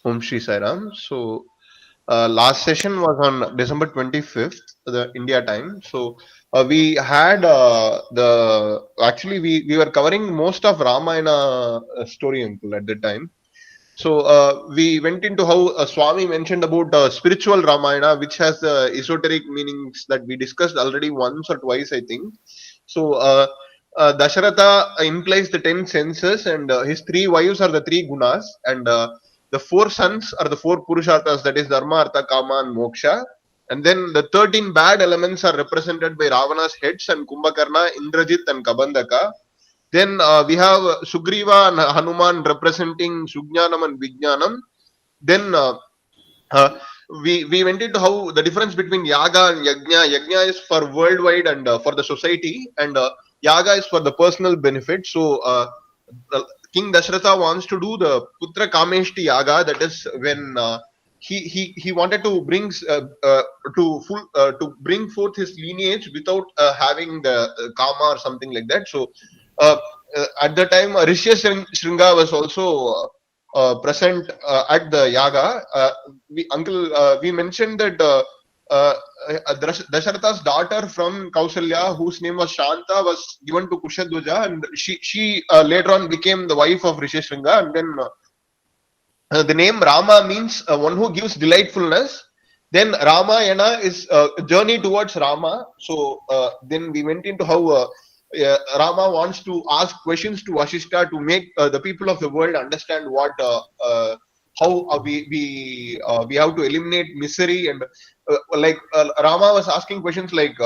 Om Shri Sai Ram. So, last session was on December 25th, the India time. So, we had we were covering most of Ramayana story, uncle, at the time. So, we went into how Swami mentioned about spiritual Ramayana, which has the esoteric meanings that we discussed already once or twice, I think. So, Dasharatha implies the 10 senses, and his three wives are the three gunas, and the four sons are the four purusharthas, that is Dharma, Artha, Kama, and Moksha. And then the 13 bad elements are represented by Ravana's heads and Kumbhakarna, Indrajit, and Kabandaka. Then we have Sugriva and Hanuman representing Sujnanam and Vijnanam. Then uh, we went into how the difference between Yaga and Yajna. Yajna is for worldwide and for the society, and Yaga is for the personal benefit. So the King Dashratha wants to do the Putra Kameshti Yaga. That is when he wanted to to bring forth his lineage without having the Kama or something like that. So uh, at the time, Rishya Shringa was also present at the yaga. We mentioned that Dasharatha's daughter from Kausalya, whose name was Shanta, was given to Kushadwaja, and she later on became the wife of Rishishringa. And then the name Rama means one who gives delightfulness. Then Ramayana is a journey towards Rama. So then we went into how Rama wants to ask questions to Vashishta to make the people of the world understand what how we have to eliminate misery, and Rama was asking questions like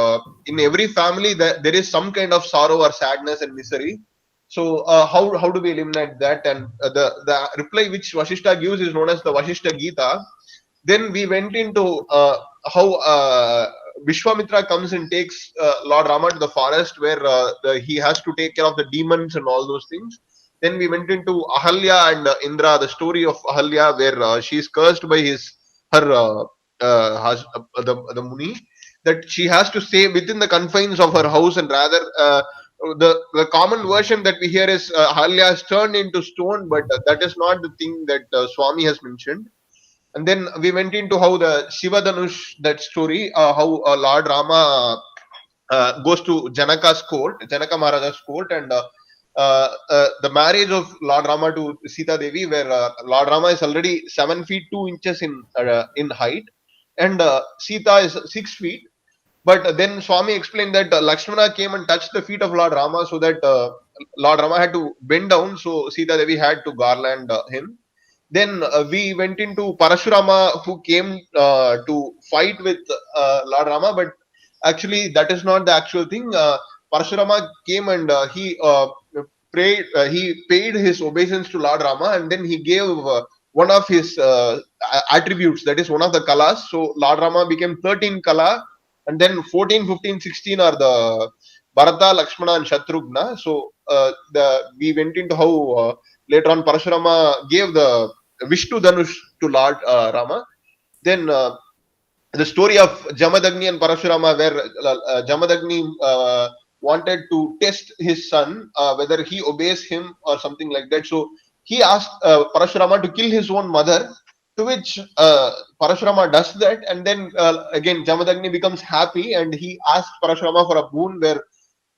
in every family there is some kind of sorrow or sadness and misery. So how do we eliminate that? And the reply which Vashishta gives is known as the Vashishta Gita. Then we went into how Vishwamitra comes and takes Lord Rama to the forest where he has to take care of the demons and all those things. Then we went into Ahalya and Indra, the story of Ahalya, where she is cursed by her the Muni, that she has to stay within the confines of her house, and rather the common version that we hear is Ahalya is turned into stone, but that is not the thing that Swami has mentioned. And then we went into how the Shiva Dhanush, that story, how Lord Rama goes to Janaka's court, Janaka Maharaja's court, and the marriage of Lord Rama to Sita Devi, where Lord Rama is already 7 feet 2 inches in height, and Sita is 6 feet. But then Swami explained that Lakshmana came and touched the feet of Lord Rama, so that Lord Rama had to bend down, so Sita Devi had to garland him. Then we went into Parashurama, who came to fight with Lord Rama, but actually that is not the actual thing. Parashurama came and he paid his obeisance to Lord Rama, and then he gave one of his attributes, that is one of the kalas. So Lord Rama became 13 kala, and then 14, 15, 16 are the Bharata, Lakshmana, and Shatrughna. So we went into how later on Parashurama gave the Vishnu Dhanush to Lord Rama. Then the story of Jamadagni and Parashurama, where Jamadagni wanted to test his son whether he obeys him or something like that. So he asked Parashurama to kill his own mother, to which Parashurama does that, and then again Jamadagni becomes happy and he asks Parashurama for a boon, where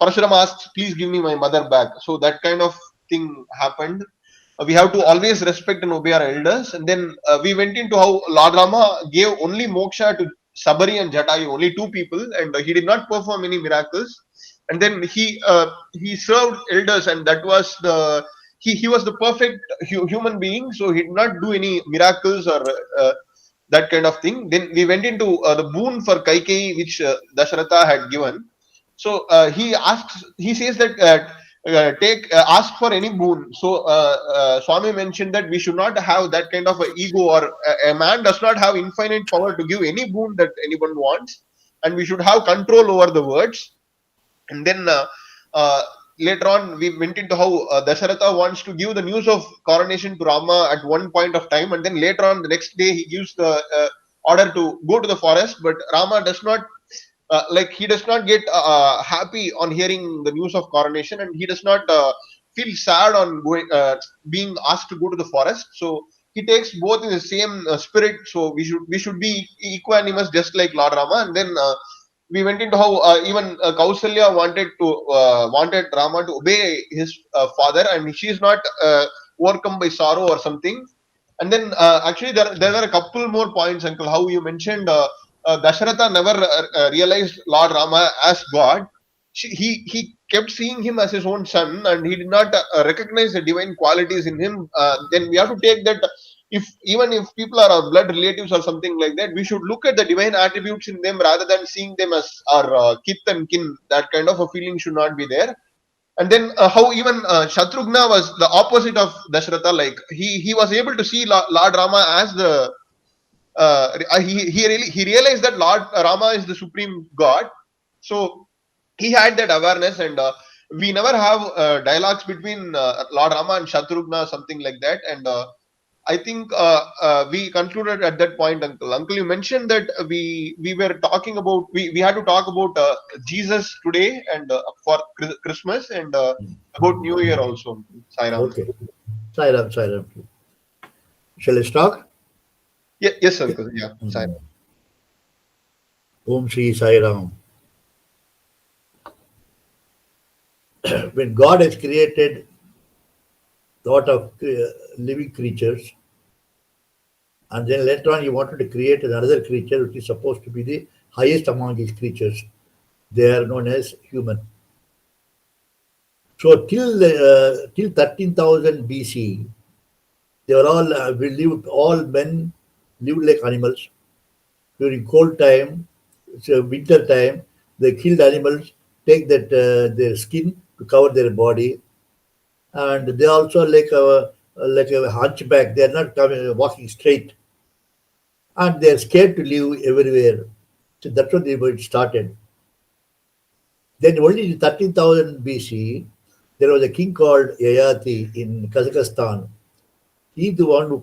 Parashurama asks, "Please give me my mother back." So that kind of thing happened. We have to always respect and obey our elders. And then we went into how Lord Rama gave only moksha to Sabari and Jatayu, only two people, and he did not perform any miracles. And then he served elders, and that was he was the perfect human being, so he did not do any miracles or that kind of thing. Then we went into the boon for Kaikeyi, which Dasharatha had given. So he says that take ask for any boon. So Swami mentioned that we should not have that kind of a ego, or a man does not have infinite power to give any boon that anyone wants, and we should have control over the words. And then uh, later on, we went into how Dasharatha wants to give the news of coronation to Rama at one point of time, and then later on, the next day, he gives the order to go to the forest, but Rama does not he does not get happy on hearing the news of coronation, and he does not feel sad on being asked to go to the forest. So he takes both in the same spirit. So we should be equanimous, just like Lord Rama. And then we went into how even Kausalya wanted Rama to obey his father, and she is not overcome by sorrow or something. And then actually there were a couple more points, Uncle. How you mentioned Dasharatha never realized Lord Rama as God. He kept seeing him as his own son, and he did not recognize the divine qualities in him. Then we have to take that, if even if people are our blood relatives or something like that, we should look at the divine attributes in them rather than seeing them as our kith and kin. That kind of a feeling should not be there. And then how even Shatrughna was the opposite of Dashratha. Like he was able to see Lord Rama as the he realized that Lord Rama is the supreme God. So he had that awareness. And we never have dialogues between Lord Rama and Shatrughna, something like that. And I think we concluded at that point, Uncle. Uncle, you mentioned that we were talking about, we had to talk about Jesus today, and for Christmas, and about New Year also. Sai Ram. Okay. Sai Ram, Sai Ram. Shall I start? Yeah, yes, Uncle. Yeah, Sai Ram. Om Shri Sai Ram. When God has created a lot of living creatures, and then later on he wanted to create another creature which is supposed to be the highest among these creatures. They are known as human. So till 13,000 BC, they were all men lived like animals. During cold time, so winter time, they killed animals, take that their skin to cover their body, and they also like a hunchback. They are not walking straight, and they are scared to live everywhere. So that's what it started. Then only in 13,000 BC, there was a king called Yayati in Kazakhstan. He the one who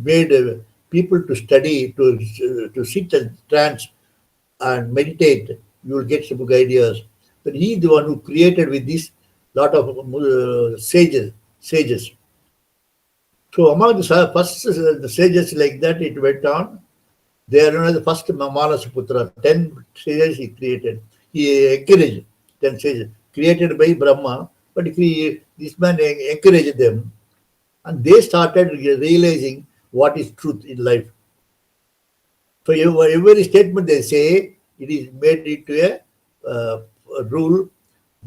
made people to study, to sit and trance and meditate. You will get some good ideas. But he the one who created with this lot of sages. So among the first the sages like that, it went on. They are known as the first Manasputra. 10 sages he created. He encouraged 10 sages created by Brahma, but this man encouraged them, and they started realizing what is truth in life. So every statement they say, it is made into a rule.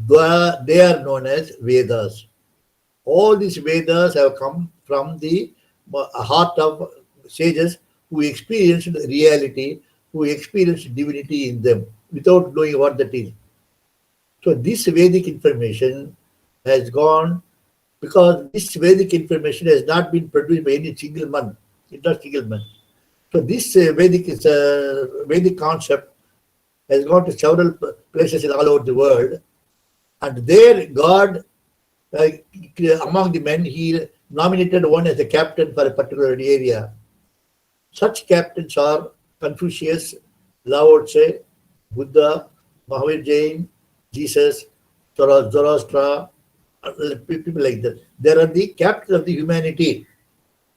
They are known as Vedas. All these Vedas have come from the heart of sages who experienced reality, who experienced divinity in them without knowing what that is. So this Vedic information has gone, because this Vedic information has not been produced by any single man. It's not single man. So this Vedic concept has gone to several places all over the world, and there God, among the men, he nominated one as a captain for a particular area. Such captains are Confucius, Lao Tse, Buddha, Mahavir Jain, Jesus, Zoroaster, people like that. They are the captains of the humanity,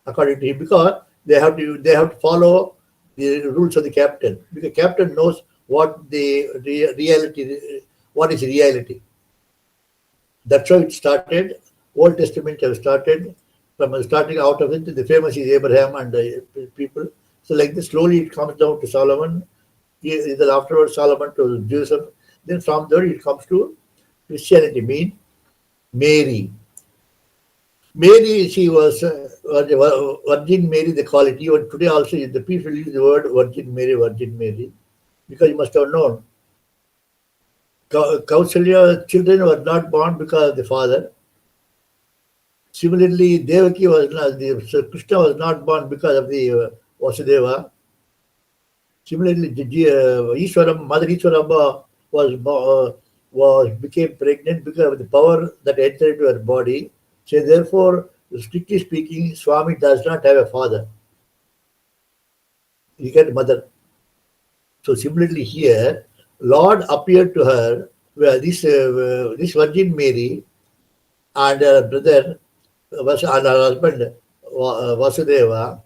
according to him, because they have to follow the rules of the captain. Because the captain knows what the reality, what is reality. That's how it started. Old Testament have started. From starting out of it, the famous is Abraham and the people. So like this, slowly it comes down to Solomon. Then afterwards Solomon to Joseph. Then from there it comes to Christianity, mean Mary. Mary, she was Virgin Mary, they call it. Even today also, the people use the word Virgin Mary, because you must have known. Kausalya children were not born because of the father. Similarly, Devaki Krishna was not born because of the Vasudeva. Similarly, Mother Ishwaramba became pregnant because of the power that entered into her body. So therefore, strictly speaking, Swami does not have a father. He got a mother. So similarly here, Lord appeared to her, this Virgin Mary, and her brother and her husband Vasudeva.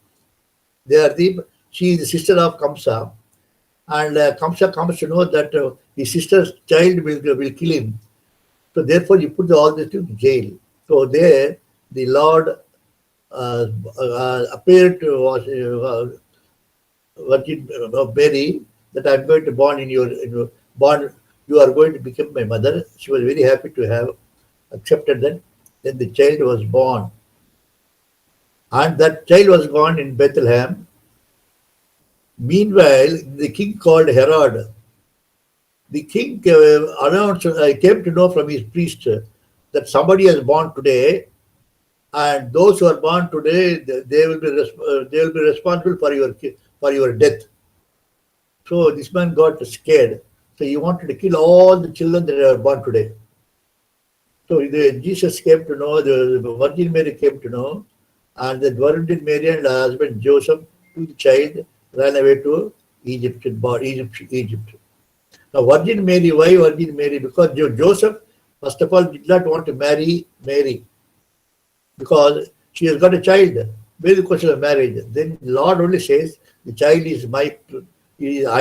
She is the sister of Kamsa, and Kamsa comes to know that his sister's child will kill him. So therefore, he put all this to jail. So there, the Lord appeared to Virgin Mary that I'm going to born in your born. You are going to become my mother. She was very happy to have accepted that. Then the child was born, and that child was born in Bethlehem. Meanwhile, the king called Herod. The king came to know from his priest that somebody has born today, and those who are born today, they will be responsible for your death. So this man got scared. So he wanted to kill all the children that are born today. So Jesus came to know, the Virgin Mary came to know, and the Virgin Mary and her husband Joseph took the child, ran away to Egypt. Now, Virgin Mary, why Virgin Mary? Because Joseph, first of all, did not want to marry Mary because she has got a child. Where is the question of marriage? Then Lord only says, the child is I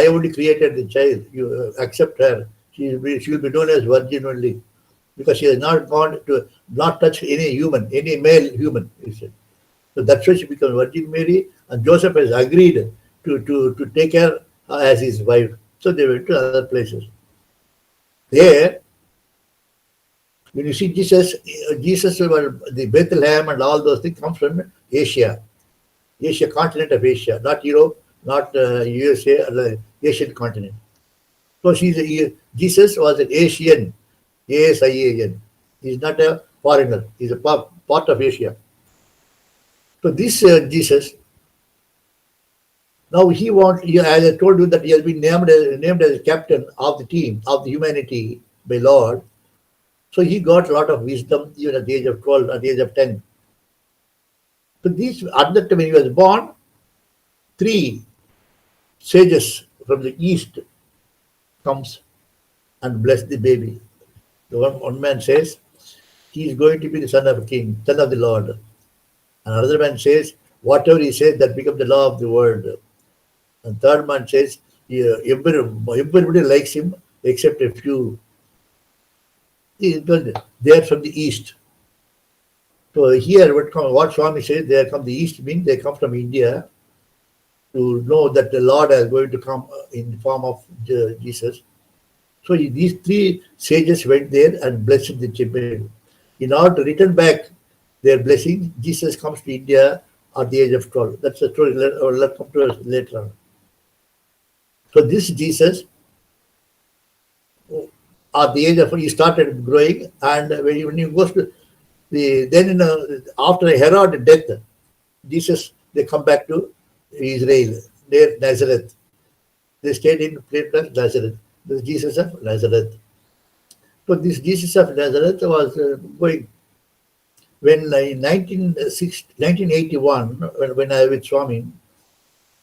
only created the child. You accept her. She will be known as Virgin only because she has not touched any male human, he said. So that's why she becomes Virgin Mary, and Joseph has agreed to take her as his wife. So they went to other places. There, when you see Jesus, the Bethlehem and all those things come from Asia, continent of Asia, not Europe, not USA, or the Asian continent. So Jesus was an Asian, ASIAN. He's not a foreigner. He's a part of Asia. So this Jesus, now as I told you that he has been named as captain of the team of the humanity by Lord. So he got a lot of wisdom even at the age of 12, at the age of 10. So at that time when he was born, 3 sages from the east comes and bless the baby. The one man says, he is going to be the son of a king, son of the Lord. Another man says, whatever he says, that becomes the law of the world. And third man says, everybody likes him except a few. They are from the east. So here, what Swami says, they come the east means they come from India to know that the Lord is going to come in the form of Jesus. So these 3 sages went there and blessed the child. In order to return back their blessing, Jesus comes to India at the age of 12. That's a story. Let's come to us later on. So this Jesus, at the age of, he started growing, and when he goes to after Herod's death, Jesus, they come back to Israel, near Nazareth. They stayed in place of Nazareth. The Jesus of Nazareth. So this Jesus of Nazareth was going. When in 1981, when I was with Swami,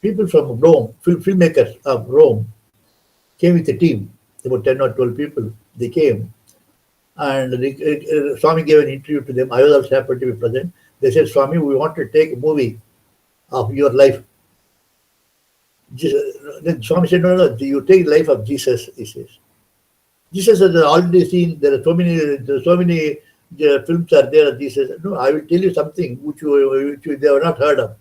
people from Rome, filmmakers of Rome, came with a team, about 10 or 12 people. They came, and Swami gave an interview to them. I was also happy to be present. They said, Swami, we want to take a movie of your life. Then Swami said, no, you take the life of Jesus, he says. Jesus has already seen, there are so many films are there of Jesus. No, I will tell you something which they have not heard of.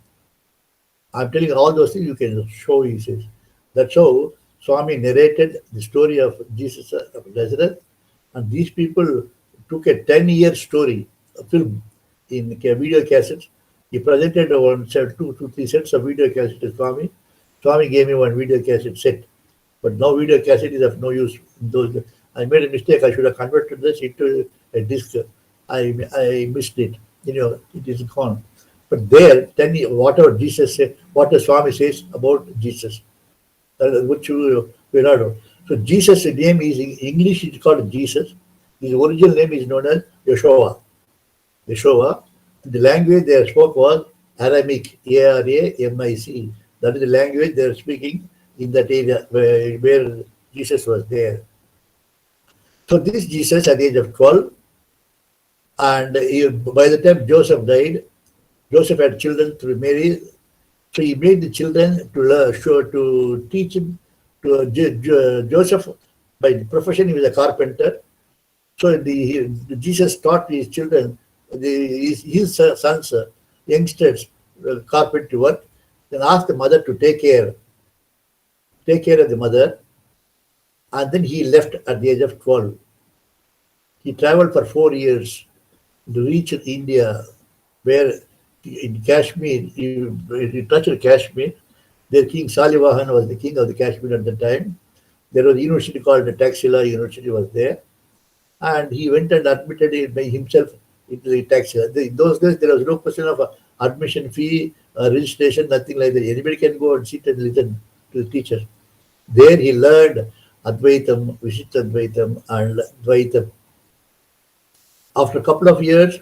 I'm telling all those things you can show, he says. That's how Swami narrated the story of Jesus of Nazareth, and these people took a 10-year story, a film, in video cassettes. He presented 2 to 3 sets of video cassettes to Swami. Swami gave me one video cassette set, but now video cassette is of no use. I made a mistake. I should have converted this into a disc. I missed it. It is gone. But there, whatever Jesus said, what the Swami says about Jesus, which we not know. So Jesus' name is in English. It's called Jesus. His original name is known as Yeshua. Yeshua. The language they spoke was Aramaic. Aramic. That is the language they are speaking in that area where Jesus was there. So this Jesus at the age of 12, and by the time Joseph died, Joseph had children through Mary, so he made the children to learn, to teach him. Joseph, by profession, he was a carpenter. So Jesus taught his children, his sons, youngsters, carpentry work. Then asked the mother to take care of the mother, and then he left at the age of 12. He traveled for 4 years to reach India, where in Kashmir, he touched Kashmir. Their king Salivahan was the king of the Kashmir at the time. There was a university called the Taxila University was there, and he went and admitted it by himself into the Taxila. In those days, there was no question of admission fee, registration, nothing like that. Anybody can go and sit and listen to the teacher. There he learned Advaitam, Vishishtadvaitam, and Dvaitam. After a couple of years,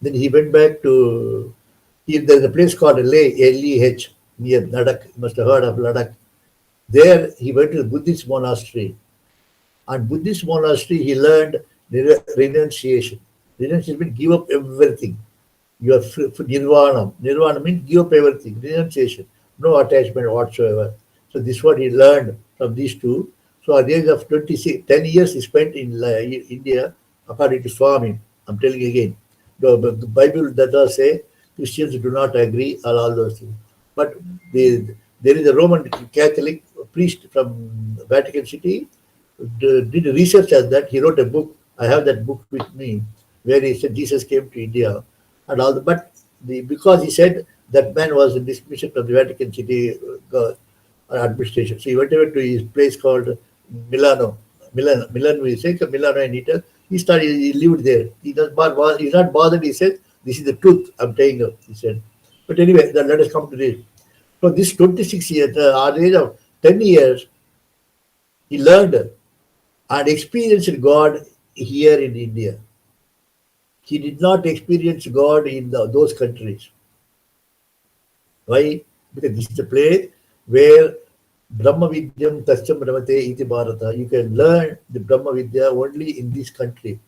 then he went back to, there's a place called Leh, L-E-H, near Ladakh. You must have heard of Ladakh. There he went to the Buddhist monastery. And Buddhist monastery, he learned renunciation. Renunciation means give up everything. You are free, nirvana. Nirvana means give up everything. Renunciation. No attachment whatsoever. So this is what he learned from these two. So at the age of 26, 10 years he spent in India, according to Swami. I'm telling you again. The Bible does say Christians do not agree on all those things. But there is a Roman Catholic priest from Vatican City, did research on that. He wrote a book. I have that book with me, where he said Jesus came to India and all that. But because he said that man was in dismission from the Vatican City administration. So he went over to his place called Milano. Milan, we say Milano in Italy. He lived there. He's not bothered. He said, this is the truth I'm telling you, he said. But anyway, then let us come to this. So this 26 years, at the age of 10 years, he learned and experienced God here in India. He did not experience God in those countries. Why? Because this is a place where Brahma Vidyam Tasyam Ramate Iti Bharata. You can learn the Brahma Vidya only in this country.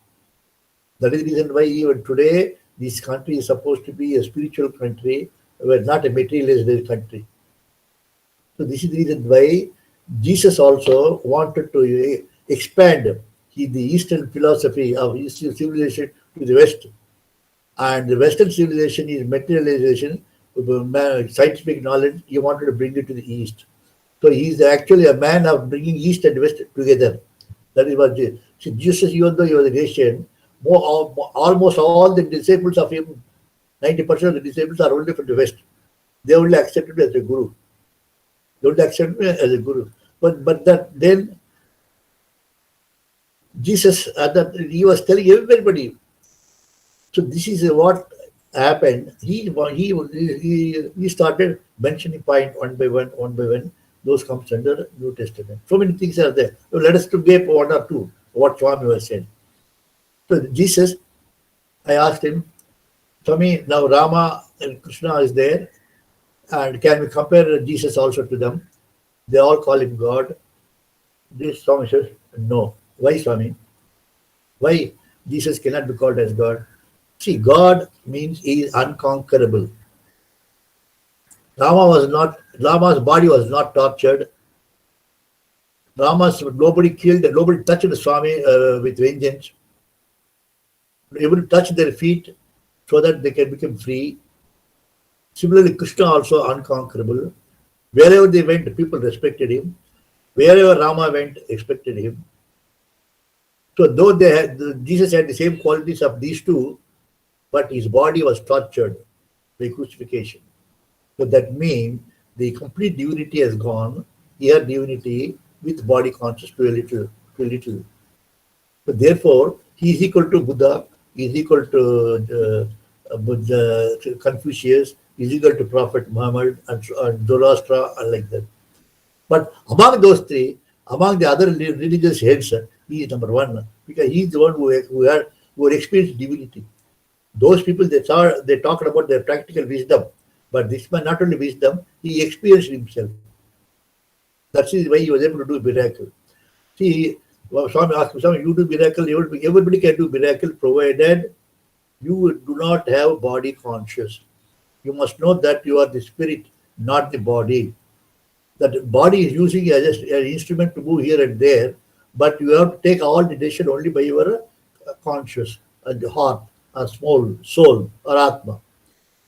That is the reason why even today, this country is supposed to be a spiritual country, but not a materialist country. So this is the reason why Jesus also wanted to expand the Eastern philosophy of Eastern civilization to the West. And the Western civilization is materialization, scientific knowledge. He wanted to bring it to the East. So he is actually a man of bringing East and West together. That is what Jesus, even though he was a Christian, almost all the disciples of him, 90% of the disciples are only from the West. They only accepted him as a guru. They only accepted him as a guru. But then Jesus, he was telling everybody. So this is what happened. He started mentioning point one by one. Those comes under New Testament. So many things are there. So let us to get one or two, what Swami was saying. So Jesus, I asked him, Swami, now Rama and Krishna is there, and can we compare Jesus also to them? They all call him God. This Swami says, no. Why, Swami? Why Jesus cannot be called as God? See, God means he is unconquerable. Rama's body was not tortured. Nobody killed, nobody touched Swami with vengeance. Able to touch their feet so that they can become free. Similarly, Krishna also unconquerable. Wherever they went, people respected him. Wherever Rama went, respected him. So though Jesus had the same qualities of these two, but his body was tortured by crucifixion. So that means the complete divinity has gone. Here divinity with body conscious to a little. So therefore, he is equal to Buddha, he is equal to Confucius, he is equal to Prophet Muhammad and Zoroaster and like that. But among those three, among the other religious heads, he is number one because he is the one who experienced divinity. Those people they talked about their practical wisdom, but this man not only wisdom, he experienced himself. That's why he was able to do miracle. See, Swami asked me, you do miracle, everybody can do miracle provided you do not have body conscious. You must know that you are the spirit, not the body. That body is using as an instrument to move here and there, but you have to take all the decision only by your conscious, the heart, or small soul, or Atma.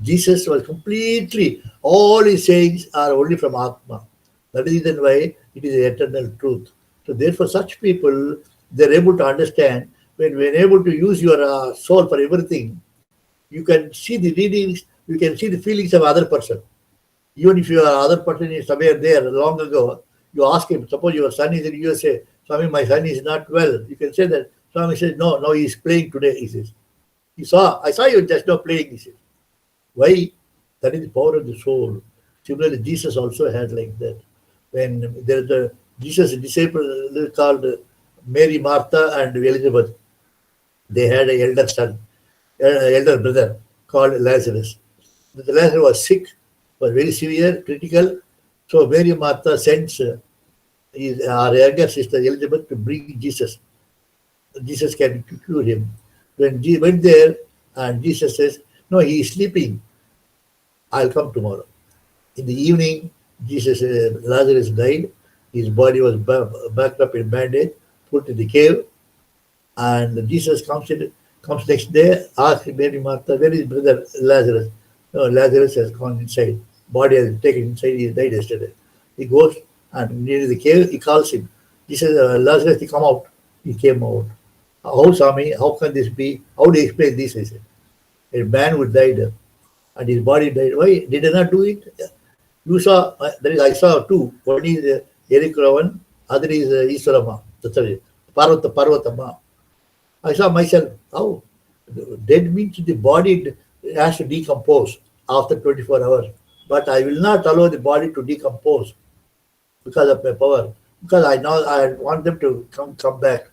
Jesus was completely, all his sayings are only from Atma. That is the reason why it is the eternal truth. So therefore, such people, they're able to understand when we're able to use your soul for everything, you can see the readings, you can see the feelings of other person. Even if your other person is somewhere there long ago, you ask him, suppose your son is in USA, Swami, my son is not well. You can say that. Swami says, no, no, he is playing today, he says. I saw you just now playing, he says. Why? That is the power of the soul. Similarly, Jesus also had like that. When there is a Jesus' disciple called Mary, Martha, and Elizabeth, they had an elder son, elder brother called Lazarus. The Lazarus was sick, was very severe, critical. So Mary Martha sends our younger sister Elizabeth to bring Jesus. Jesus can cure him. When he went there, and Jesus says, no, he is sleeping. I'll come tomorrow. In the evening, Lazarus died. His body was backed up in bandage, put in the cave, and Jesus comes next day, asks Mary Martha, where is brother Lazarus? No, Lazarus has gone inside. Body has taken inside. He died yesterday. He goes and near the cave, he calls him. He says, Lazarus, he come out. He came out. How, Swami? How can this be? How do you explain this? He said, a man who died and his body died. Why did I not do it? You saw, I saw two. One is Eric Ravan, other is Iswarama. Sorry, Parvatama. I saw myself, how? Dead means the body has to decompose after 24 hours. But I will not allow the body to decompose because of my power. Because I know I want them to come back.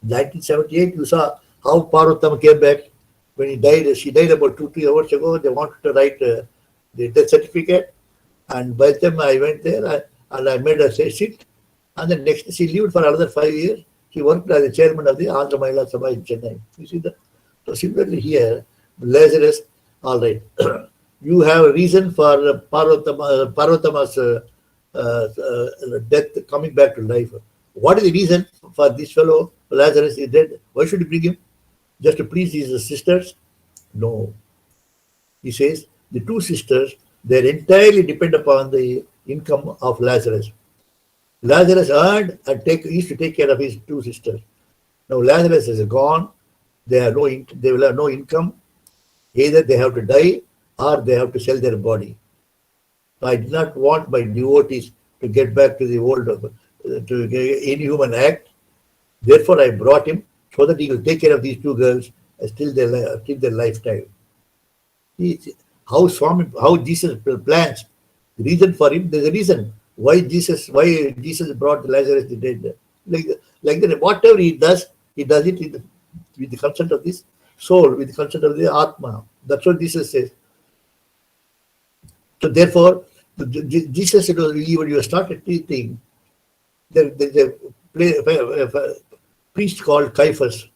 1978, you saw how Parvatama came back. When he died, she died about 2-3 hours ago. They wanted to write the death certificate. And by the time I went there, and I made her sit. And then next, she lived for another 5 years. She worked as the chairman of the Andhra Mahila Sabha in Chennai. You see that? So similarly here, Lazarus, all right. You have a reason for Parvatama's death coming back to life. What is the reason for this fellow, Lazarus is dead? Why should you bring him? Just to please his sisters? No. He says, the two sisters, they entirely depend upon the income of Lazarus. Lazarus earned and used to take care of his two sisters. Now Lazarus is gone. They will have no income. Either they have to die or they have to sell their body. So I did not want my devotees to get back to the old, to inhuman act. Therefore, I brought him so that he will take care of these two girls till their lifetime. How Jesus plans. The reason for him, there's a reason why Jesus brought Lazarus the dead. Like that, whatever he does it with the consent of this soul, with the consent of the Atma. That's what Jesus says. So therefore, Jesus said, when you started teaching, there's a priest called Caiaphas.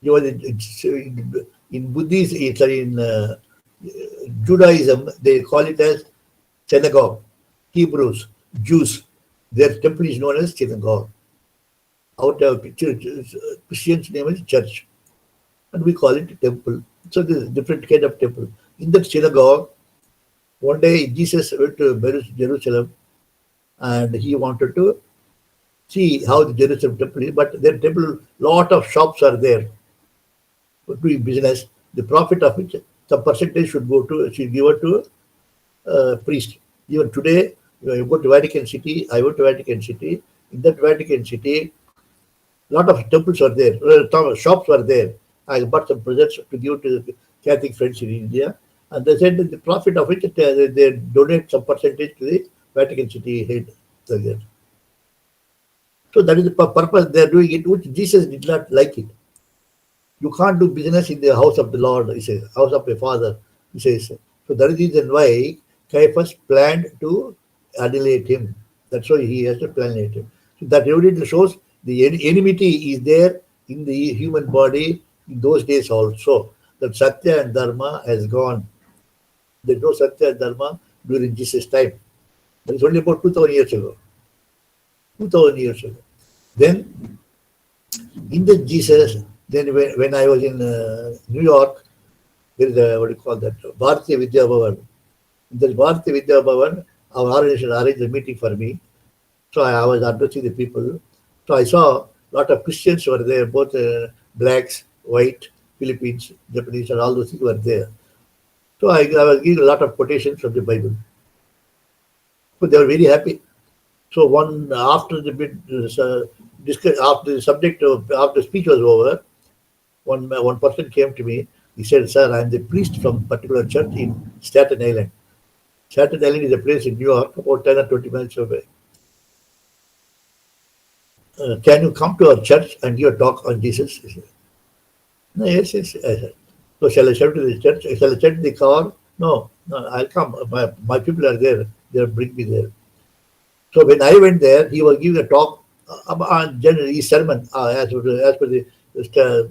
He was in Buddhism, in Judaism, they call it as synagogue. Hebrews, Jews, their temple is known as synagogue. Our Christians' name is church, and we call it temple. So there's a different kind of temple. In that synagogue, one day Jesus went to Jerusalem, and he wanted to see how the Jerusalem temple is. But their temple, lot of shops are there for doing business. The profit of which some percentage should give it to priest. Even today, you go to Vatican City. I went to Vatican City. In that Vatican City, lot of temples are there. Shops were there. I bought some presents to give to the Catholic friends in India, and they said that the profit of it they donate some percentage to the Vatican City head. So that is the purpose they are doing it, which Jesus did not like it. You can't do business in the house of the Lord, he says, house of your father, he says. So that is the reason why Caiaphas planned to annihilate him. That's why he has to annihilate him. So that evidently shows the enmity is there in the human body in those days also. That Satya and Dharma has gone. There's no Satya and Dharma during Jesus' time. That is only about 2000 years ago. 2000 years ago. Then, in the Jesus, then when I was in New York, there is a, what do you call that, Bharatiya Vidya Bhavan. In the Bharatiya Vidya Bhavan, our organization arranged a meeting for me. So I was addressing the people. So I saw a lot of Christians were there, both blacks, white, Philippines, Japanese, and all those things were there. So I was giving a lot of quotations from the Bible. So they were very happy. So one after the after the subject of after the speech was over, one person came to me. He said, "Sir, I am the priest from a particular church in Staten Island. Staten Island is a place in New York, about 10 or 20 miles away. Can you come to our church and give a talk on Jesus?" He said, "No, yes, yes." I said, "So shall I shout to the church? Shall I send the car?" No, no, I'll come. My people are there. They'll bring me there. So when I went there, he was giving a talk on generally his sermon as per the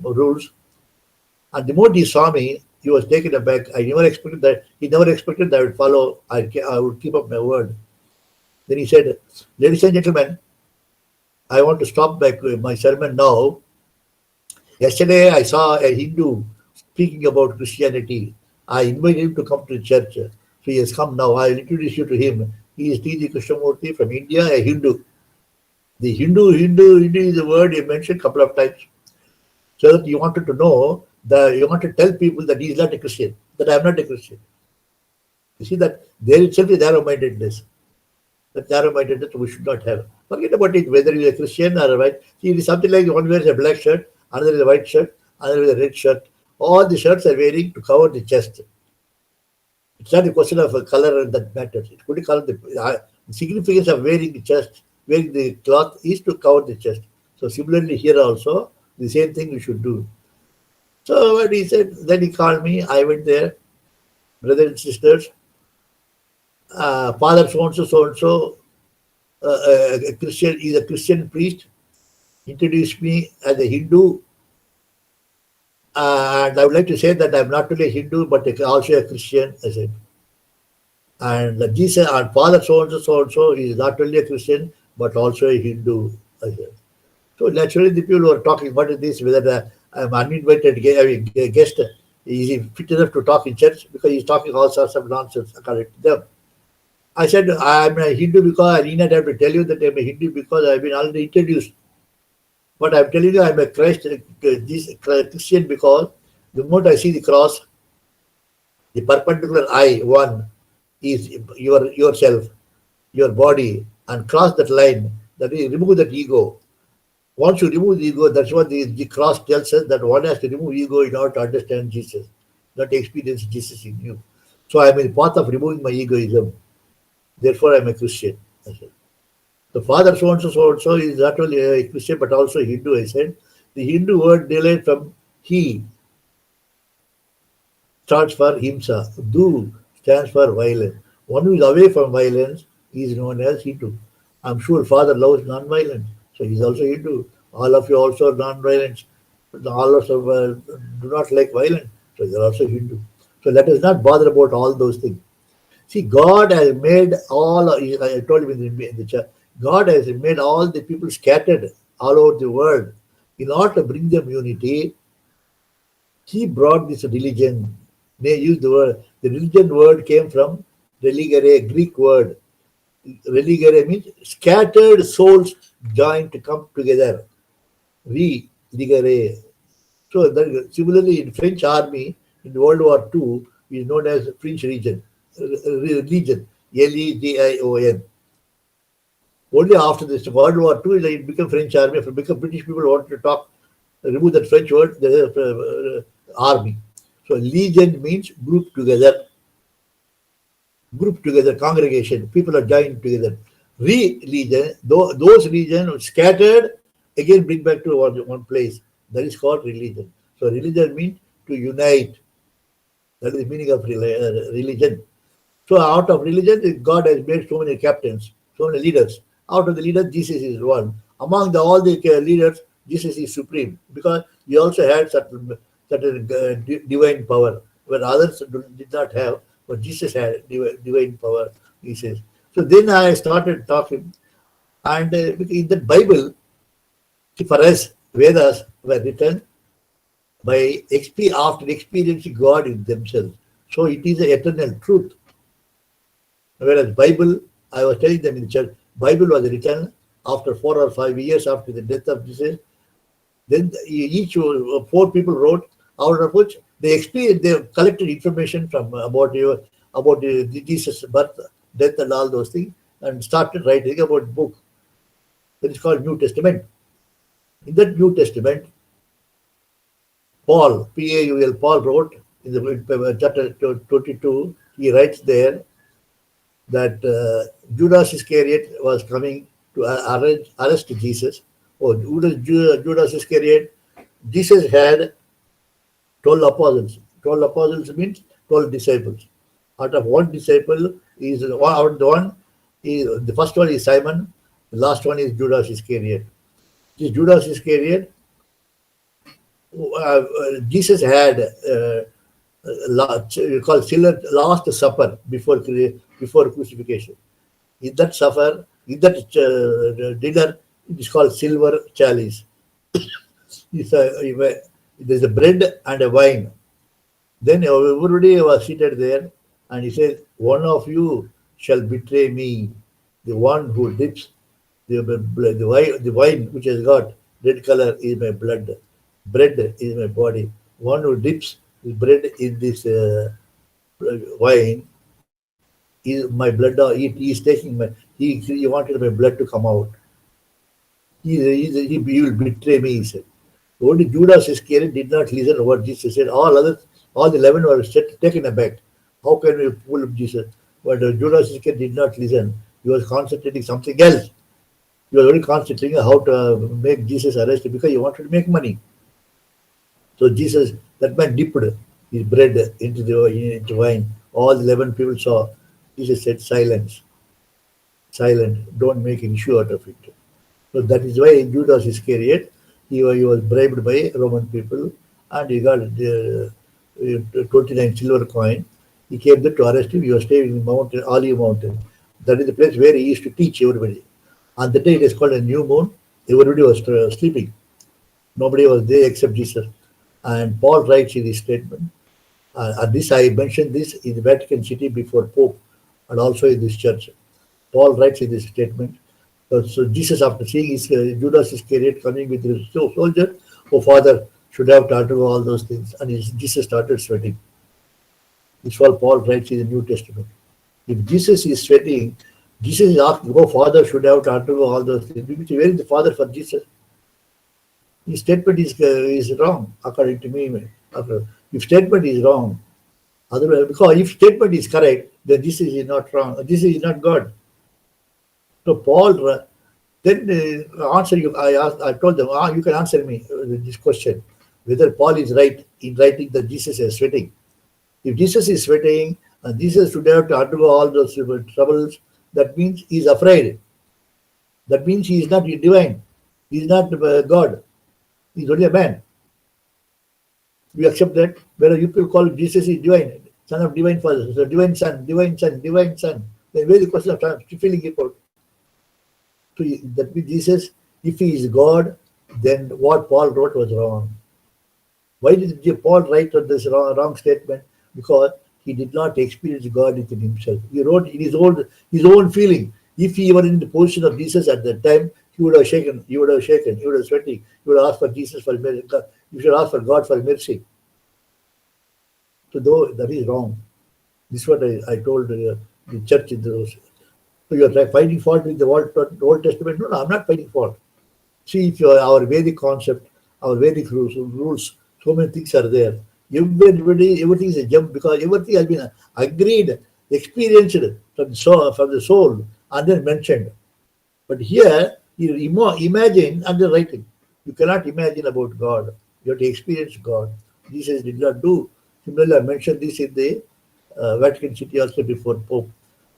rules. And the moment he saw me, he was taken aback. I never expected that. He never expected that I would follow. I would keep up my word. Then he said, "Ladies and gentlemen, I want to stop back my sermon now. Yesterday, I saw a Hindu speaking about Christianity. I invited him to come to the church. So he has come now. I'll introduce you to him. He is T.G. Krishnamurti from India, a Hindu." The Hindu is a word he mentioned a couple of times. So that you wanted to know, that you want to tell people that he is not a Christian, that I am not a Christian. You see that there itself is narrow-mindedness. That narrow-mindedness we should not have. Forget about it, whether you are a Christian or a white. See, it is something like one wears a black shirt, another is a white shirt, another is a red shirt. All the shirts are wearing to cover the chest. It's not a question of a color that matters. It could be color. The significance of wearing the chest, wearing the cloth is to cover the chest. So similarly here also, the same thing we should do. So what he said, then he called me. I went there, brothers and sisters. Father so and so, a Christian, is a Christian priest, introduced me as a Hindu. And I would like to say that I'm not only a Hindu, but also a Christian, I said. And Jesus and Father so and so is not only a Christian, but also a Hindu, I said. So naturally, the people were talking, what is this? Whether I'm uninvited guest, is he fit enough to talk in church? Because he's talking all sorts of nonsense according to them. I said, I'm a Hindu because I need not have to tell you that I'm a Hindu because I've been already introduced. But I'm telling you, I'm a Christian because the moment I see the cross, the perpendicular eye, one, is yourself, your body, and cross that line, that is, remove that ego. Once you remove the ego, that's what the cross tells us, that one has to remove ego in order to understand Jesus, not experience Jesus in you. So I'm in the path of removing my egoism. Therefore, I'm a Christian. I said. The Father so and so is not only a Christian but also a Hindu. I said, the Hindu word derived from he starts for himsa. Du stands for violence. One who is away from violence is known as Hindu. I'm sure Father loves non-violence, so he's also Hindu. All of you also are non-violent. All of us do not like violence, so they're also Hindu. So let us not bother about all those things. See, God has made all, I told him in the chat, God has made all the people scattered all over the world. In order to bring them unity, he brought this religion. May use the word. The religion word came from religare, Greek word. Religare means scattered souls joined to come together. Religare. So similarly in French army, in World War II, is known as French religion. Legion. Only after this World War II, it became French army. Because British people wanted to talk, remove that French word, the army. So legion means group together, congregation. People are joined together. Religion, those religions scattered, again bring back to one place. That is called religion. So religion means to unite. That is the meaning of religion. So out of religion, God has made so many captains, so many leaders. Out of the leaders, Jesus is one. Among all the leaders, Jesus is supreme because he also had certain divine power, where others did not have. but Jesus had divine power, he says. So then I started talking, and in the Bible, see, for us, Vedas were written by after experiencing God in themselves. So it is the eternal truth. Whereas Bible, I was telling them in the church, Bible was written after 4 or 5 years after the death of Jesus. Then each four people wrote, out of which they collected information from about Jesus' birth, death, and all those things, and started writing about book that is called New Testament. In that New Testament, Paul, Paul, Paul wrote in the chapter 22. He writes there that Judas Iscariot was coming to arrest Jesus. Oh, Judas Iscariot, Jesus had 12 apostles. 12 apostles means 12 disciples. Out of one disciple is out of the one, the first one is Simon, the last one is Judas Iscariot. This Judas Iscariot, Jesus had called Last Supper before crucifixion. In that supper, in that dinner, it is called silver chalice. There's a bread and a wine. Then everybody was seated there, and he said, "One of you shall betray me. The one who dips the wine which has got red color is my blood. Bread is my body. One who dips the bread in this wine is my blood. He is taking my. He wanted my blood to come out. He will betray me," he said. Only Judas Iscariot did not listen to what Jesus said. All the 11 were taken aback. How can we fool Jesus? But Judas Iscariot did not listen. He was concentrating something else. He was only concentrating how to make Jesus arrested because he wanted to make money. So that man dipped his bread into wine. All the 11 people saw. Jesus said, "Silence. Silent. Don't make an issue out of it." So that is why Judas Iscariot, he was bribed by Roman people, and he got 29 silver coin. He came there to arrest him. He was staying in the mountain, Olive Mountain. That is the place where he used to teach everybody. On the day it is called a new moon, everybody was sleeping. Nobody was there except Jesus. And Paul writes in his statement, and this I mentioned this in the Vatican City before Pope, and also in this church. Paul writes in this statement, so Jesus, after seeing Judas Iscariot coming with his soldier, "Oh, Father, should have to undergo all those things." And Jesus started sweating. This is what Paul writes in the New Testament. If Jesus is sweating, Jesus is asking, "Oh, Father, should have to undergo all those things." Where is the Father for Jesus? His statement is wrong, according to me. If statement is wrong, otherwise, because if statement is correct, then Jesus is not wrong. Jesus is not God. So Paul, then answer you. I told them, you can answer me this question, whether Paul is right in writing that Jesus is sweating. If Jesus is sweating and Jesus should have to undergo all those troubles, that means he is afraid. That means he is not divine. He is not God. He is only a man. We accept that. Whether you people call Jesus is divine, son of divine father, so divine son, divine son, divine son. Then where the question of time, filling it out. So that means Jesus, if he is God, then what Paul wrote was wrong. Why did Paul write this wrong statement? Because he did not experience God within himself. He wrote in his own feeling. If he were in the position of Jesus at that time, he would have shaken, he would have sweating, he would have asked for Jesus for mercy. You should ask for God for mercy. So though that is wrong. This is what I told the church in those. So you are finding fault with the Old Testament? No, I'm not finding fault. See, if our Vedic concept, our Vedic rules, so many things are there. Everything is a jump because everything has been agreed, experienced from the soul, and then mentioned. But here, you imagine and then writing. You cannot imagine about God. You have to experience God. Jesus did not do. Similarly, I mentioned this in the Vatican City also before Pope.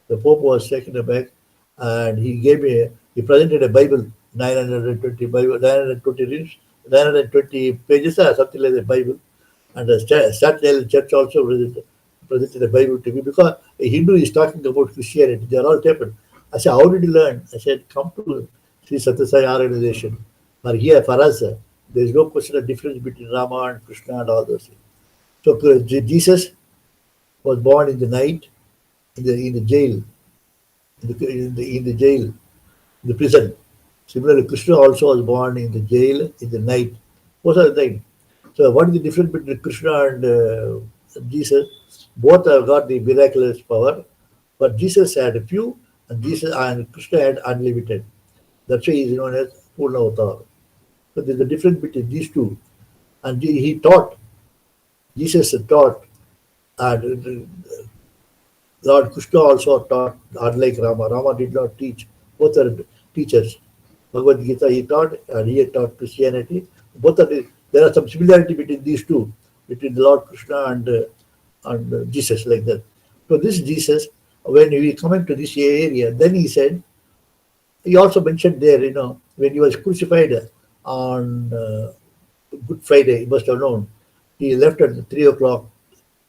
The Pope was taken aback, and he presented a Bible, 920 pages or something like the Bible, and the Staten Church also presented. present in the Bible to me because a Hindu is talking about Christianity. They are all taken. I said, how did you learn? I said, come to Sri Satyasai organization. For here, for us, there is no question of difference between Rama and Krishna and all those things. So Jesus was born in the night in the jail, in the jail, in the prison. Similarly, Krishna also was born in the jail in the night. Both are the night. So what is the difference between Krishna and Jesus? Both have got the miraculous power, but Jesus had a few, and Jesus and Krishna had unlimited. That's why he is known as Purna Avatar. So there's a difference between these two. And he taught, Jesus taught, and Lord Krishna also taught, unlike Rama. Rama did not teach. Both are teachers. Bhagavad Gita he taught, and he taught Christianity. Both are there are some similarity between these two, between the Lord Krishna and Jesus, like that. So this Jesus, when we come into this area, then he said, he also mentioned there, when he was crucified on Good Friday, he must have known. He left at 3 o'clock.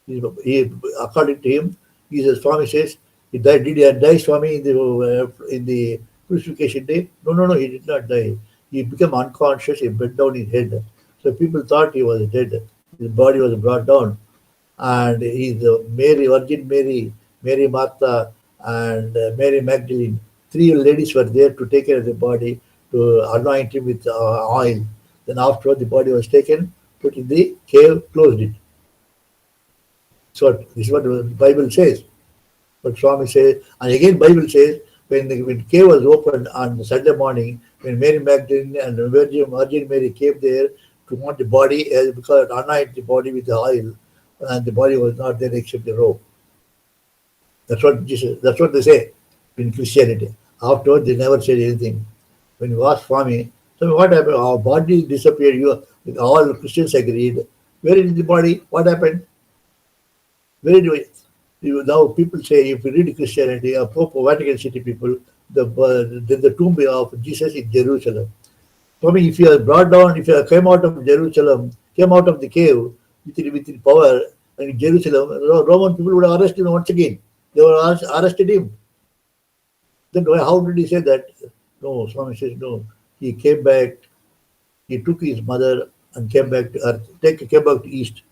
According to him, Jesus, Swami says, he died. Did he die, Swami, in the crucifixion day? No, he did not die. He became unconscious. He bent down his head. So people thought he was dead. His body was brought down, and he's Mary, Virgin Mary, Mary Martha, and Mary Magdalene. 3 ladies were there to take care of the body, to anoint him with oil. Then afterward, the body was taken, put in the cave, closed it. So this is what the Bible says. But Swami says, and again Bible says, when the cave was opened on Sunday morning, when Mary Magdalene and Virgin Mary came there to want the body, because anoint the body with the oil, and the body was not there except the robe. That's what they say in Christianity. Afterwards, they never said anything. When you ask Swami, so what happened? Our body disappeared. All Christians agreed. Where is the body? What happened? Where do we? Now people say, if you read Christianity, Pope Vatican City people, the tomb of Jesus in Jerusalem. So I mean, if you are brought down, if you came out of Jerusalem, came out of the cave with power, and in Jerusalem, Roman people would arrest him once again. They would arrested him. Then how did he say that? No, Swami says no. He came back. He took his mother and came back to earth. Came back to east.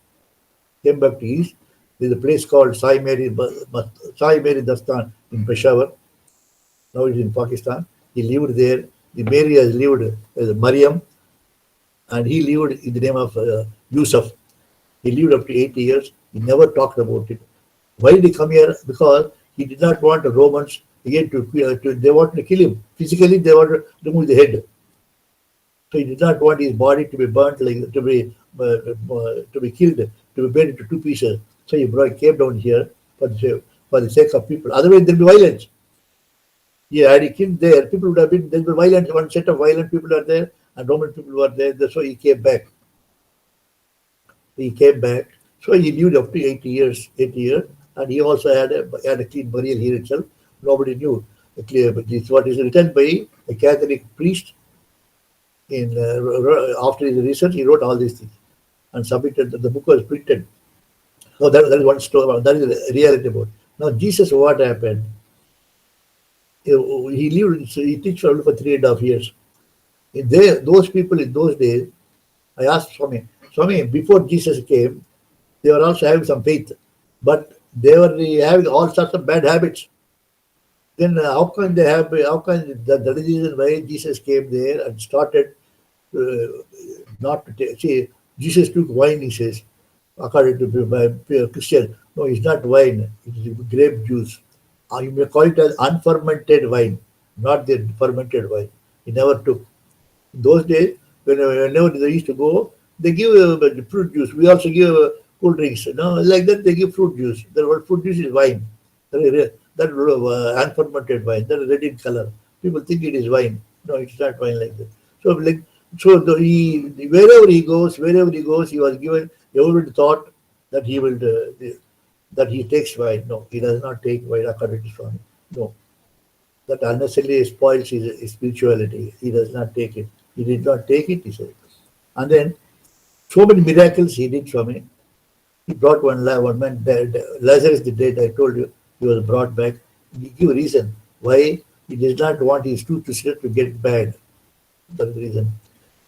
Came back to east. There's a place called Sai Mary Dastan in Peshawar. Now it's in Pakistan. He lived there. The Mary has lived as Mariam, and he lived in the name of Yusuf. He lived up to 80 years. He never talked about it. Why did he come here? Because he did not want the Romans again they wanted to kill him. Physically, they wanted to remove the head. So he did not want his body to be burnt, like to be killed, to be made into 2 pieces. So he came down here for the sake of people. Otherwise, there will be violence. Yeah, had he killed there, people would have been, there will be violence. One set of violent people are there, and Roman people were there. So he came back. So he lived up to 80 years, and he also had a clean burial here itself. Nobody knew. But this is what is written by a Catholic priest. After his research, he wrote all these things and submitted. The book was printed. So that is one story. That is the reality about. Now Jesus, what happened? He lived. He teach for 3.5 years. Those people in those days, I asked Swami, before Jesus came, they were also having some faith, but they were having all sorts of bad habits. Then how can the reason why Jesus came there and started not to take? See, Jesus took wine, he says, according to Christian. No, it's not wine, it is grape juice. You may call it as unfermented wine, not the fermented wine. He never took. In those days, whenever they used to go, they give the fruit juice. We also give cool drinks. Like that, they give fruit juice. The fruit juice is wine. That unfermented wine, that is red in color. People think it is wine. No, it's not wine like that. Wherever he goes, he was given. Everybody thought that he will that he takes wine. No, he does not take wine according to Swami. No, that unnecessarily spoils his spirituality. He does not take it. He did not take it, he said. And then so many miracles he did, Swami. He brought one man dead. Lazarus the dead. I told you he was brought back. He gave a reason why he did not want his tooth to get bad. That's the reason.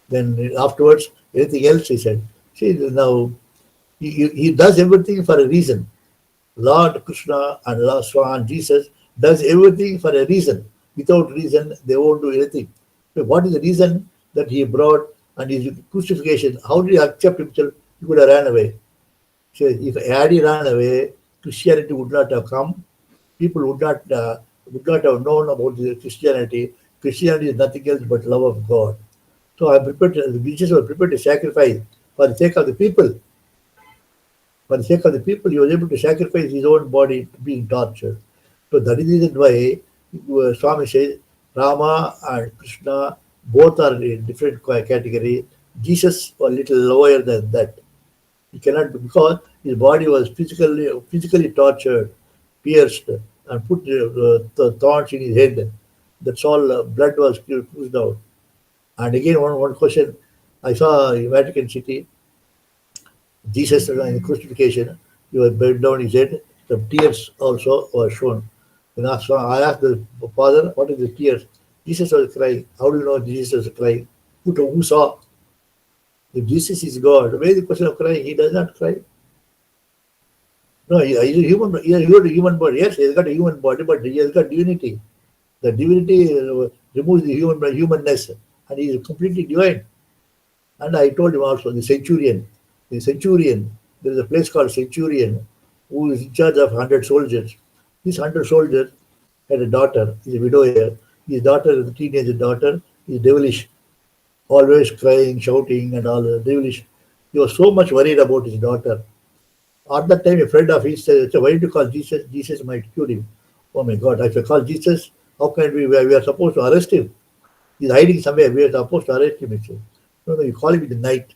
Then afterwards, anything else he said. See now, he does everything for a reason. Lord Krishna and Lord Swan Jesus does everything for a reason. Without reason, they won't do anything. So what is the reason that he brought and his crucifixion? How did he accept himself? He could have ran away. So if had he ran away, Christianity would not have come. People would not have known about the Christianity. Christianity is nothing else but love of God. So I'm prepared. Jesus was prepared to sacrifice for the sake of the people. For the sake of the people, he was able to sacrifice his own body to being tortured. So that is the reason why Swami says Rama and Krishna both are in different category. Jesus was a little lower than that. He cannot, because his body was physically tortured, pierced, and put the thorns in his head. That's all. Blood was pushed out. And again, one question. I saw in Vatican City, Jesus in the crucifixion, he was bent down his head. Some tears also were shown. And I asked the father, what is the tears? Jesus was crying. How do you know Jesus was crying? Who saw? If Jesus is God, where is the question of crying? He does not cry. No, he's a human. He has got a human body. Yes, he has got a human body, but he has got divinity. The divinity removes the humanness, and he is completely divine. And I told him also the Centurion. There is a place called Centurion, who is in charge of 100 soldiers. These 100 soldiers had a daughter. He's a widower. His daughter, the teenage daughter, is devilish, always crying, shouting, and all devilish. He was so much worried about his daughter. At that time, a friend of his said, "Why did you call Jesus? Jesus might cure him." Oh my God! If I call Jesus, how can we are supposed to arrest him? He's hiding somewhere. We are supposed to arrest him. He said, "No, you call him in the night.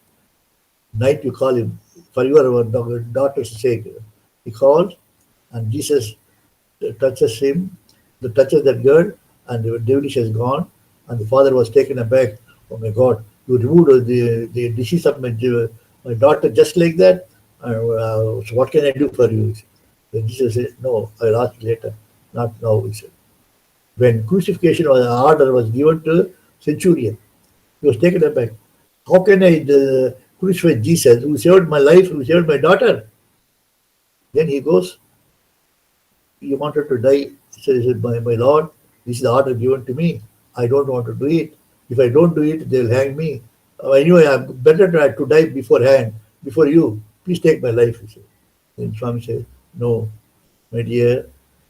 Night you call him for your daughter's sake." He calls, and Jesus touches him, touches that girl, and the devilish has gone, and the father was taken aback. Oh my God, you removed the disease of my daughter just like that. So what can I do for you? Then Jesus said, "No, I'll ask you later, not now." He said. When crucifixion order was given to Centurion, he was taken aback. How can I crucify Jesus, who saved my life, who saved my daughter? Then he goes, "You wanted to die." He says, my Lord, this is the order given to me. I don't want to do it. If I don't do it, they'll hang me. Anyway, I'm better to die beforehand, before you. Please take my life, he said. Then Swami says, "No, my dear,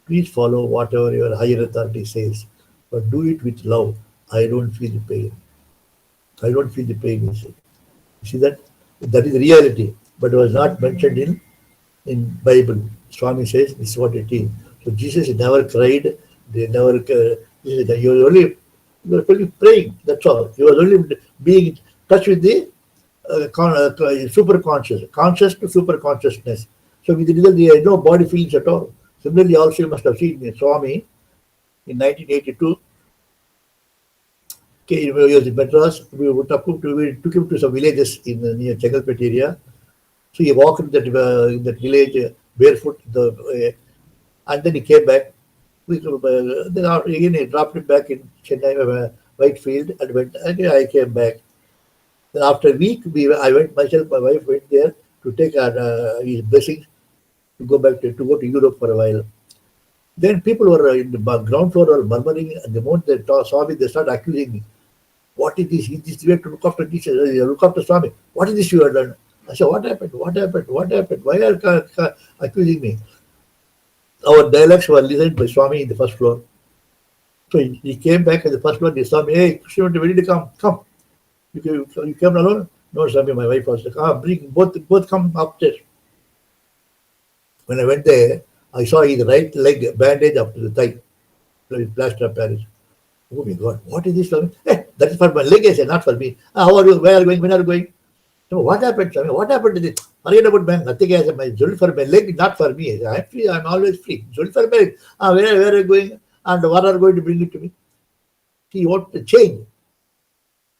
please follow whatever your higher authority says, but do it with love. I don't feel the pain. I don't feel the pain," he said. You see that? That is reality, but it was not mentioned in Bible. Swami says this is what it is. So Jesus never cried. They never. He was only praying. That's all. He was only being in touch with the super conscious to super consciousness. So with the result, he had no body feelings at all. Similarly, also you must have seen Swami in 1982. Okay, he was in Madras. We took him to some villages in near Chegalpet area. So he walked in that village barefoot, and then he came back. Then again he dropped him back in Chennai, Whitefield, and went. Again I came back. Then after a week, I went myself. My wife went there to take his blessings to go to Europe for a while. Then people were in the ground floor were murmuring, and the moment they saw me, they started accusing me. What is this? Is this the way to look after Jesus? Look after Swami? What is this you have done? I said, what happened? What happened? What happened? Why are you accusing me? Our dialogues were listened by Swami in the first floor. So he came back at the first floor. He saw me. "Hey, Krishna, ready to come? Come. You came alone?" "No, Swami, my wife was like, bring both come upstairs." When I went there, I saw his right leg bandage up to the thigh, plaster of Paris. Oh my God, what is this, Swami? "Hey, that is for my leg," I said, "not for me." "How are you? Where are you going? When are you going?" "No, what happened, Swami? What happened to this?" "Forget about man. Nothing. I said, my only for my leg, not for me. I said, I'm free. I'm always free. It's only for my leg. Where are you going? And what are you going to bring it to me?" He wants to change.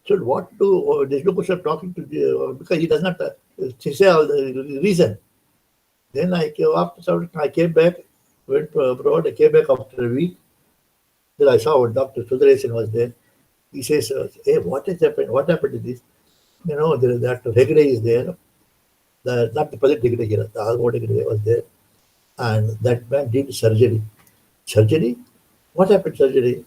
So what to? There's no question of talking to because he does not say all the reason. Then I came back, went abroad. I came back after a week. Then I saw Dr. Sudaresan was there. He says, "Hey, what has happened? What happened to this? That Hegde is there. Not the present Hegde here. The old Hegde was there, and that man did surgery. Surgery? What happened? Surgery?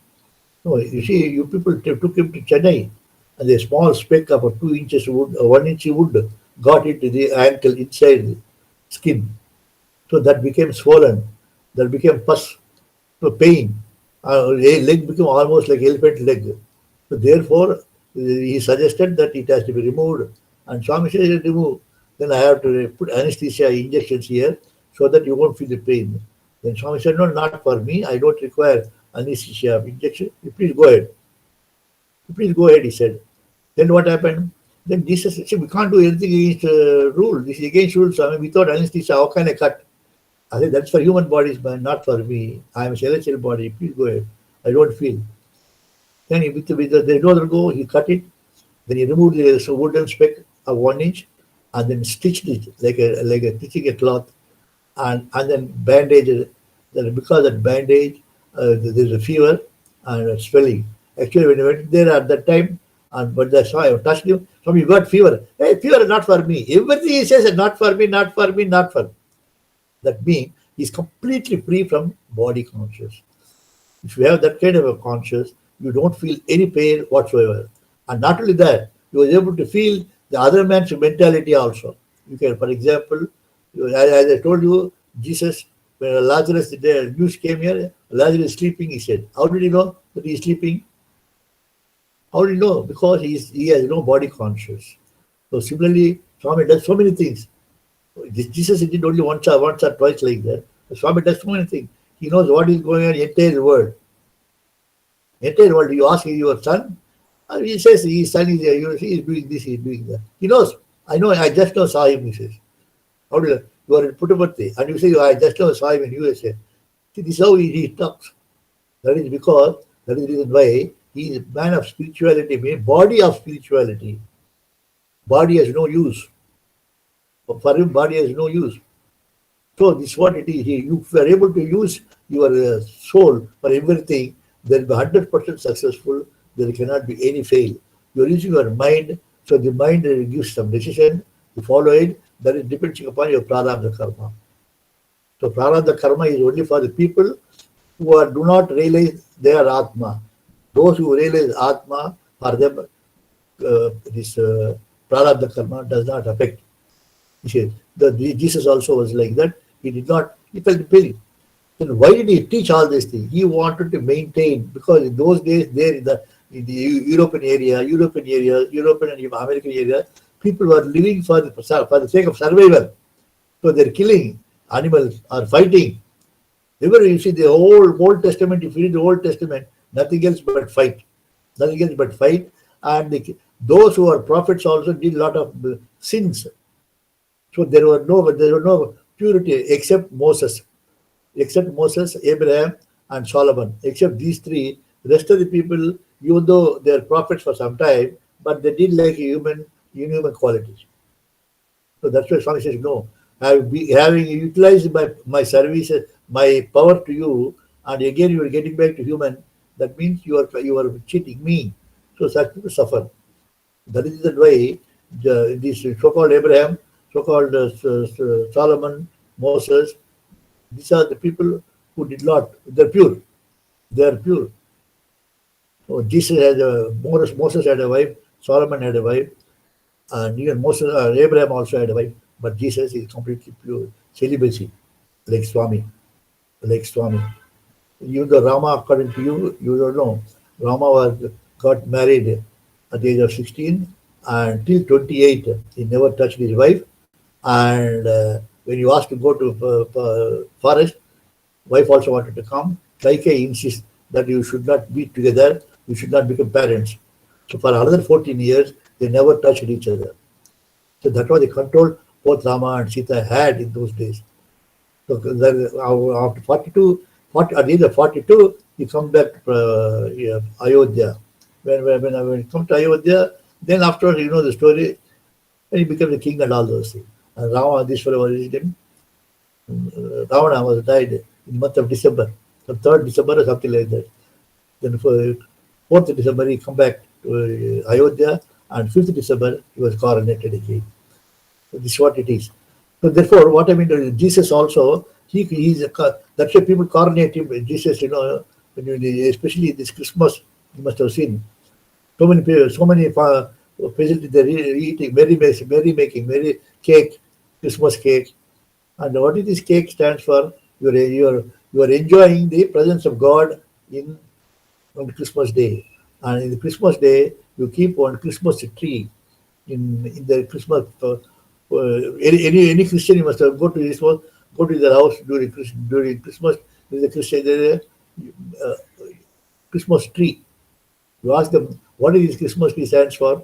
No, you see, you people took him to Chennai, and a small speck of 2 inches wood, 1 inch wood, got into the ankle inside the skin. So that became swollen. That became pus, so pain. A leg became almost like elephant leg. So therefore, he suggested that it has to be removed. And Swami said, remove. Then I have to put anesthesia injections here so that you won't feel the pain. Then Swami said, no, not for me. I don't require anesthesia injection. You please go ahead. You please go ahead, he said. Then what happened? Then Jesus said, we can't do anything against rule. This is against rules. I mean, without anesthesia, how can I cut? I said, that's for human bodies, man, not for me. I am a celestial body. Please go ahead. I don't feel. Then there's no other go, he cut it. Then he removed the wooden speck of 1 inch and then stitched it like a stitching a cloth and then bandaged it. Then because of that bandage, there's a fever and swelling. Actually, when I went there at that time, and but I touched him, somebody got fever. Hey, fever is not for me. Everything he says is not for me, not for me, not for me. That means he's completely free from body conscious. If you have that kind of a conscious, you don't feel any pain whatsoever. And not only that, you are able to feel the other man's mentality also. You can, for example, as I told you, Jesus, when Lazarus, the news came here, Lazarus is sleeping, he said. How did he know that he is sleeping? How did he know? Because he has no body conscious. So similarly, Swami does so many things. Jesus did only once or twice like that. Swami does so many things. He knows what is going on in the entire world. Entire world. You ask your son, he says his son is there. He is doing this, he is doing that. He knows. I know. I just now saw him. He says, "How do you are in Puttaparthi and you say I just now saw him in USA." See, this is how he talks. That is because that is the reason why he is a man of spirituality, body of spirituality. Body has no use. For him, body has no use. So this is what it is. You are able to use your soul for everything, then be 100% successful. There cannot be any fail. You are using your mind, so the mind gives some decision. You follow it. That is depending upon your prarabdha karma. So prarabdha karma is only for the people who do not realize they are Atma. Those who realize Atma, for them, this prarabdha karma does not affect. Jesus also was like that. He did not, he felt pain. Then why did he teach all these things? He wanted to maintain, because in those days, there in the European and American area, people were living for the sake of survival. So they're killing animals or fighting. You see the whole Old Testament, if you read the Old Testament, nothing else but fight. Nothing else but fight. And those who are prophets also did a lot of sins. So there was no purity except Moses, Abraham, and Solomon. Except these three, the rest of the people, even though they are prophets for some time, but they did like inhuman qualities. So that's why Swami says, no, having utilized my services, my power to you, and again you are getting back to human, that means you are cheating me. So such people suffer. That is the way this so-called Abraham, so-called Solomon, Moses, these are the people who did not, they're pure. They are pure. So Jesus had Moses had a wife, Solomon had a wife, and even Abraham also had a wife, but Jesus is completely pure, celibacy, like Swami. Even though Rama, according to you, you don't know, Rama got married at the age of 16, and till 28, he never touched his wife. And when you asked to go to forest, wife also wanted to come. Kaikeyi insists that you should not be together, you should not become parents. So for another 14 years, they never touched each other. So that was the control both Rama and Sita had in those days. So after 42, at the age of 42, he comes back to Ayodhya. When he comes to Ayodhya, then after you know the story, and he becomes the king and all those things. And Rama, this fellow visited him. Ravana was died in the month of December, the 3rd December or something like that. Then for 4th December he come back to Ayodhya, and 5th December he was coronated again. So this is what it is. So therefore, what I mean is Jesus also, he's that's why people coronate him. Jesus, especially this Christmas, you must have seen so many people, so many facilities they're eating, merry making, merry cake, Christmas cake. And what is this cake stands for? You are enjoying the presence of God in on Christmas Day. And in the Christmas Day, you keep one Christmas tree in the Christmas. Any Christian, you must have go to their house during Christmas. There is a Christian, there is a Christmas tree. You ask them, what is this Christmas tree stands for?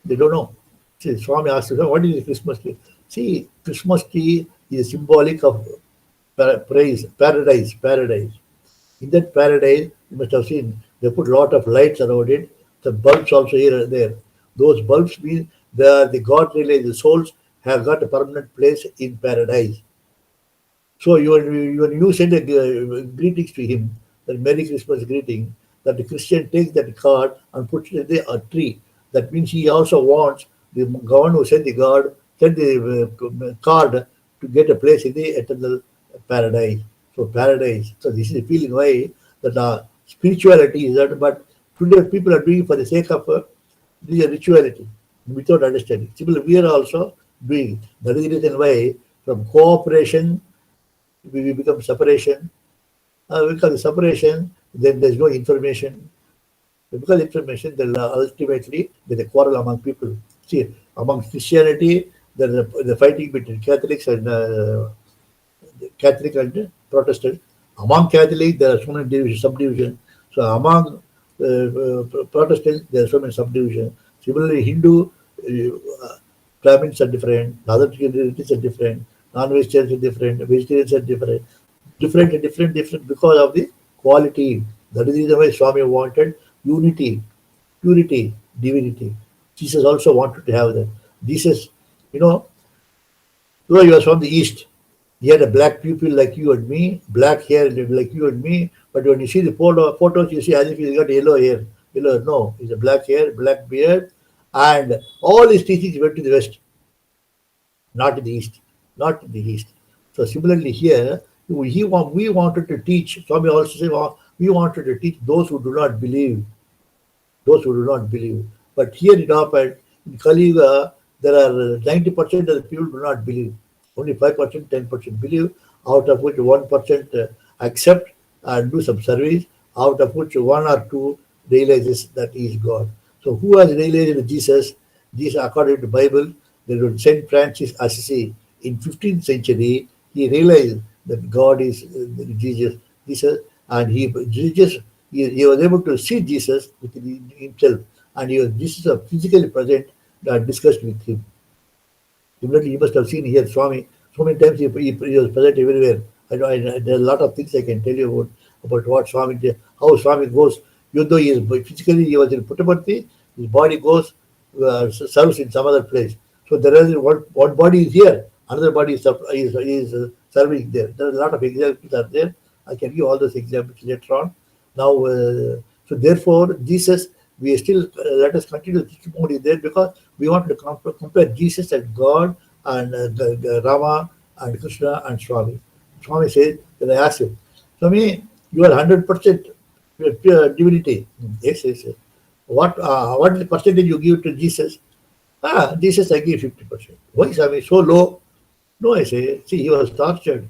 They don't know. See, Swami asked them, what is the Christmas tree? See, Christmas tree is symbolic of paradise. In that paradise, you must have seen, they put a lot of lights around it. The bulbs also here and there. Those bulbs mean the God realized the souls have got a permanent place in paradise. So when you send a greetings to him, that Merry Christmas greeting, that the Christian takes that card and puts it in a tree. That means he also wants the God who sent the card to get a place in the eternal paradise. So paradise. So this is the feeling why that spirituality is that, but today people are doing for the sake of the rituality without understanding. Similarly, we are also doing. That is the reason why from cooperation we become separation. Because of separation, then there's no information. Because information, then ultimately there's a quarrel among people. See, among Christianity, there's the fighting between Catholic and Protestant. Among Catholic, there are so many subdivisions. So among Protestants, there are so many subdivisions. Similarly, Hindu Brahmins are different, other religions are different, non-vegetarians are different, vegetarians are different because of the quality. That is the reason why Swami wanted unity, purity, divinity. Jesus also wanted to have that. Jesus, though he was from the East, he had a black pupil like you and me, black hair like you and me, but when you see the photos, you see as if he's got yellow hair. Yellow, no, he's a black hair, black beard, and all his teachings went to the West, not to the East, not to the East. So similarly here, we wanted to teach, Swami also said, we wanted to teach those who do not believe, But here it happened, in Kali Yuga, there are 90% of the people do not believe. Only 5%, 10% believe, out of which 1% accept and do some service, out of which 1 or 2 realizes that he is God. So who has realized Jesus? Jesus, according to the Bible, there was Saint Francis Assisi. In 15th century, he realized that God is Jesus, and he was able to see Jesus within himself, and Jesus was physically present and discussed with him. Similarly, you must have seen here Swami. So many times he was present everywhere. There are a lot of things I can tell you about what Swami did, how Swami goes. Even though physically he was in Puttaparthi, his body goes, serves in some other place. So there is one body is here, another body is serving there. There are a lot of examples are there. I can give all those examples later on. Now, so therefore, Jesus, we still let us continue the teaching mode is there because we want to compare Jesus and God and Rama and Krishna and Swami. Swami says that I asked him, Swami, you are 100% pure divinity. Yes. What is the percentage you give to Jesus? Jesus, I give 50%. Why, Swami, so low? No, I say, see, he was tortured.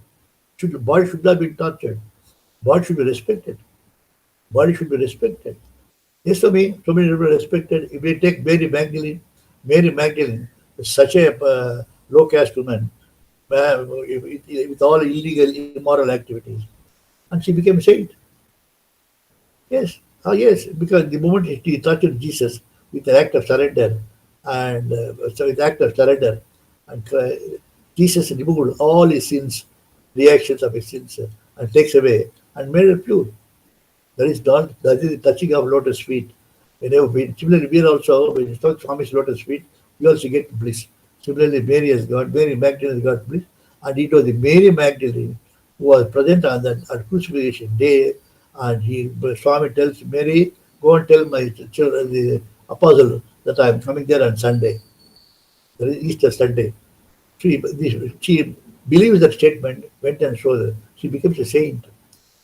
Body should not be tortured. Body should be respected. Yes, Swami, so many people respected. If we take Mary Magdalene is such a low caste woman with all illegal, immoral activities. And she became a saint. Yes. Yes, because the moment he touched Jesus with an act of surrender, and and Jesus removed all his sins, reactions of his sins, and takes away and made her pure. That is done. That is the touching of lotus feet. Similarly, we are also, when you touch Swami's lotus feet, we also get bliss. Similarly, Mary Magdalene has got bliss, And it was the Mary Magdalene who was present on that at crucifixion day. And Swami tells Mary, go and tell my children, the apostle, that I am coming there on Sunday, Easter Sunday. She believes that statement, went and showed her. She becomes a saint.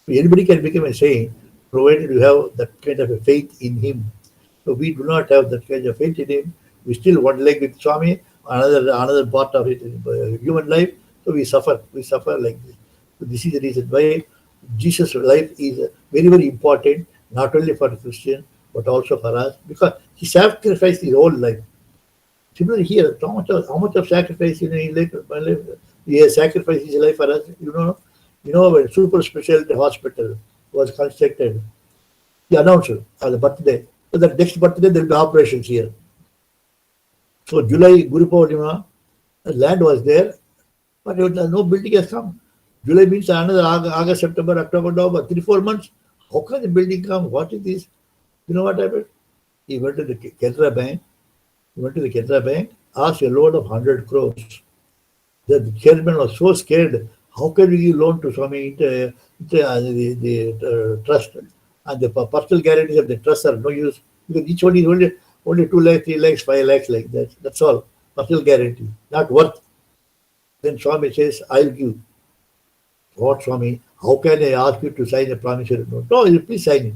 Anybody can become a saint, provided you have that kind of a faith in him. So we do not have that kind of faith in him. We still one leg with Swami, another part of it in human life. So we suffer. We suffer like this. So this is the reason why Jesus' life is very, very important, not only for the Christian, but also for us, because he sacrificed his whole life. Similarly here, how much of sacrifice in his life, he has sacrificed his life for us. When super specialty hospital was constructed, he announced on the birthday. So the next birthday there will be operations here. So July Guru Purnima, land was there, but no building has come. July means another August, September, October, November, 3-4 months. How can the building come? What is this? You know what happened? He went to the Canara Bank. Asked a loan of 100 crores. The chairman was so scared. How can we give loan to Swami the trust? And the personal guarantees of the trust are no use, because each one is only 2 lakhs, 3 lakhs, 5 lakhs like that. That's all. Personal guarantee, not worth. Then Swami says, I'll give. What, Swami? How can I ask you to sign a promissory note? No, you please sign it.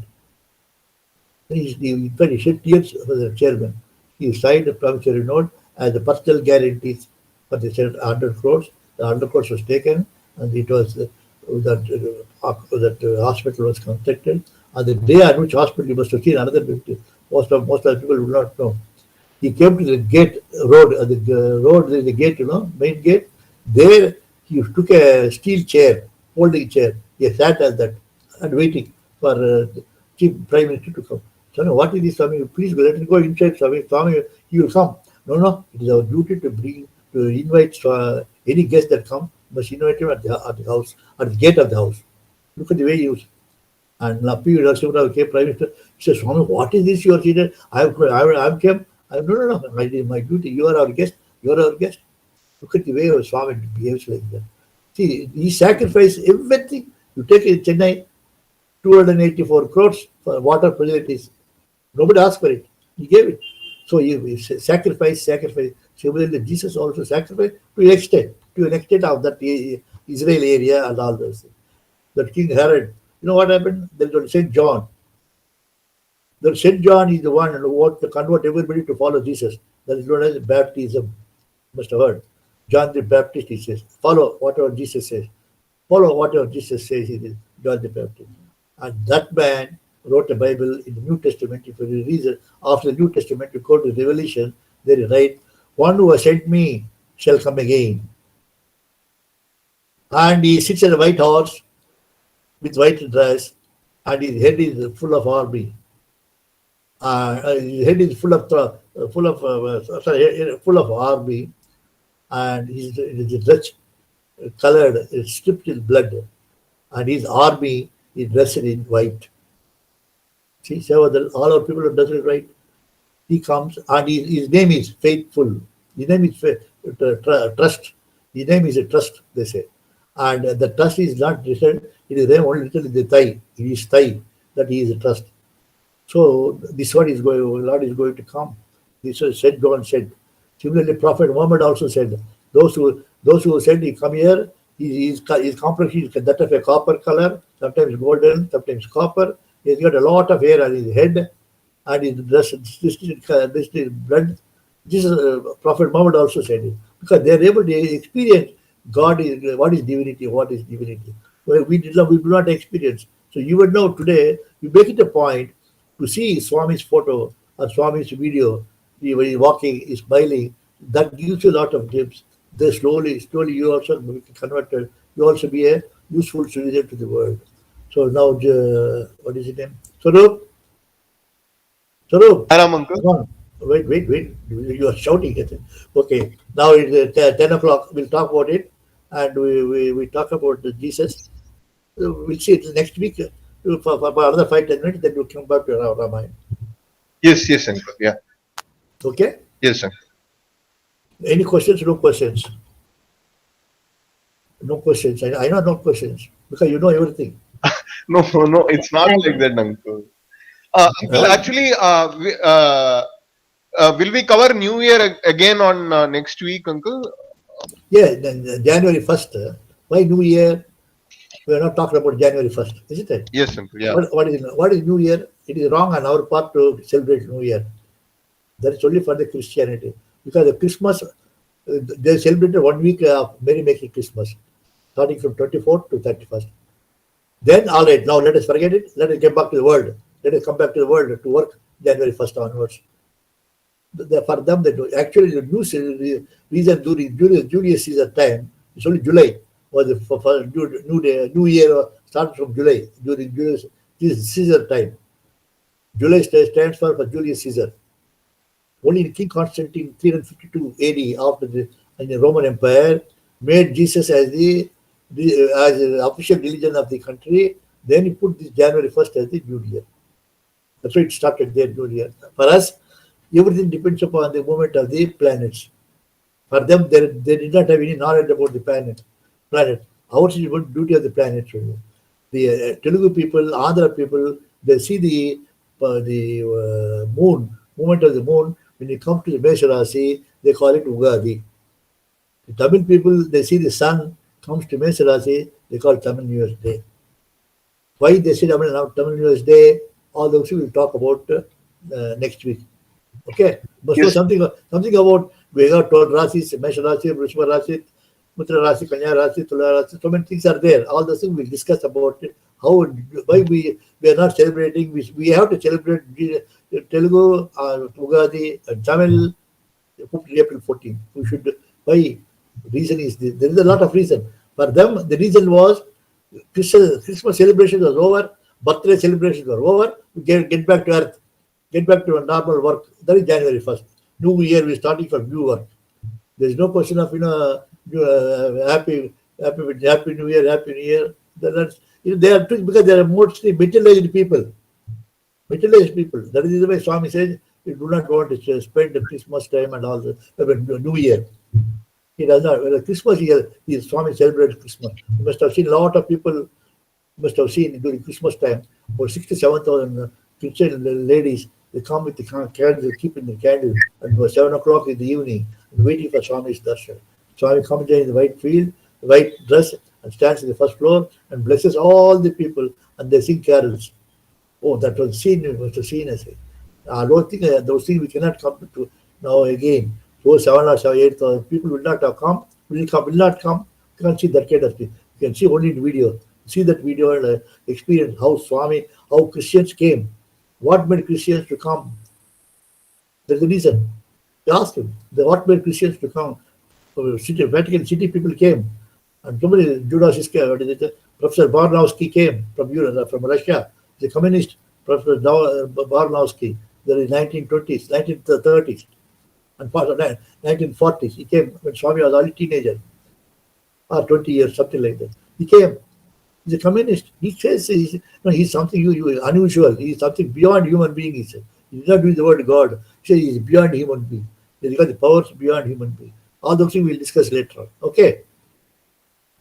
In fact, he shed tears for the chairman. He signed a promissory note as the personal guarantees for the 100 crores. The 100 crores was taken, and it was that hospital was constructed. On the day on which hospital, you must have seen another picture. Most of the people will not know. He came to the gate road. The road there is the gate, main gate. There he took a steel chair, folding chair. He sat at that and waiting for the chief prime minister to come. Swami, what is this, Swami? Please let it go inside, Swami. Swami, he will come. No. It is our duty to invite any guest that come. Must invite him at the house, at the gate of the house. Look at the way he was. And P. Narasimha came prime minister. He said, Swami, what is this you are seated? I came. No. I did my duty. You are our guest. Look at the way Swami behaves like that. See, he sacrificed everything. You take in Chennai, 284 crores for water facilities. Nobody asked for it. He gave it. So he sacrifice. Similarly, Jesus also sacrificed to an extent of that Israel area and all those things. That King Herod, you know what happened? There was St. John. The St. John is the one who wants to convert everybody to follow Jesus. That is known as baptism. You must have heard. John the Baptist, he says, follow whatever Jesus says. Follow whatever Jesus says, he is John the Baptist. And that man wrote a Bible in the New Testament. If you read after the New Testament, you go to Revelation, there you write, one who has sent me shall come again. And he sits on a white horse with white dress, and his head is full of army. His head is full of army, and his dress colored, stripped in blood, and his army is dressed in white. See, all our people are dressed in white. He comes, and his name is faithful. His name is trust. His name is a trust, they say. And the trust is not written, it is there only written in the thigh, in his thigh, that he is a trust. So this one is Lord is going to come. This was said, God said. Similarly, Prophet Muhammad also said, those who said he come here, his complexion is that of a copper color, sometimes golden, sometimes copper. He's got a lot of hair on his head, and his dress is blood. This is Prophet Muhammad also said it, because they are able to experience God is what is divinity. Well, we do not experience. So even now today, you make it a point to see Swami's photo or Swami's video. When he's walking, he's smiling. That gives you a lot of tips. Then slowly you also be converted. You also be a useful citizen to the world. So now, what is his name? Sarup. Ram uncle. Come on. Wait. You are shouting at it. Okay. Now it's 10 o'clock. We'll talk about it. And we talk about Jesus. We'll see it next week for another 5-10 minutes. Then we'll come back to Ramayana. Yes, uncle. Yeah. Okay? Yes, sir. Any questions? No questions. No questions. I know no questions because you know everything. No, no, it's not like that, uncle. Uncle, Huh? actually, will we cover New Year again on next week, uncle? Yeah, then January 1st. Why New Year? We are not talking about January 1st, isn't it? Yes, uncle. Yeah. What is New Year? It is wrong on our part to celebrate New Year. That is only for the Christianity. Because the Christmas, they celebrated 1 week of merry-making Christmas, starting from 24th to 31st. Then, all right, now let us forget it. Let us get back to the world. Let us come back to the world to work January 1st onwards. For them, they do. Actually, the reason during Julius Caesar time, it's only July, was for New Year started from July, during Julius Caesar time. July stands for Julius Caesar. Only King Constantine, 352 AD, after in the Roman Empire, made Jesus as the official religion of the country. Then he put this January 1st as the New Year. That's why it started there, New Year. For us, everything depends upon the movement of the planets. For them, they did not have any knowledge about the planet. Ours is about duty of the planet. The Telugu people, Andhra people, they see the moon, movement of the moon. When you come to the Mesha Rasi, they call it Ugadi. The Tamil people, they see the sun comes to Mesha Rasi, they call it Tamil New Year's Day. Why they say Tamil New Year's Day? All those we will talk about next week. Okay, but so Yes. something about we got 12 rasis, Mesha Rasi, Vrishva Rasi, Mitra Rasi, Kanya Rasi, Tula Rasi. So many things are there. All those things we'll discuss about it. Why we are not celebrating. We have to celebrate Telugu, Ugadi, and Tamil, April 14. We should. Why? Reason is this. There is a lot of reason. For them, the reason was Christmas celebrations was over, birthday celebrations were over. We get back to earth, get back to a normal work. That is January 1st. New year, we're starting from new work. There is no question of happy New Year, happy New Year. They are because they are mostly middle-aged people. Middle-aged people. That is the reason why Swami says you do not want to spend the Christmas time and all the New Year. He does not. Well, Christmas year, Swami celebrates Christmas. You must have seen a lot of people. Must have seen during Christmas time about 67,000 Christian ladies. They come with the candles, keeping the candle, and it was 7 o'clock in the evening, and waiting for Swami's darshan. Swami comes there in the white field, white dress, and stands in the first floor and blesses all the people, and they sing carols. Oh, that was seen. It was a scene. I say, I don't think those things we cannot come to now again. So 7 or 8,000 people will not have come. Will not come. You can't see that kind of thing. You can see only in video. See that video and experience how Christians came. What made Christians to come? There's a reason. They asked him, what made Christians to come? Vatican City people came. And so many Judas Professor Barnowski came from Europe, from Russia. The communist Professor Barnowski. There is 1920s, 1930s, and 1940s. He came when Swami was only a teenager, or 20 years, something like that. He came. He's a communist. He says he's something unusual. He's something beyond human being, he said. He did not use the word God. He said he's beyond human being. He's got the powers beyond human being. All those things we'll discuss later on. Okay?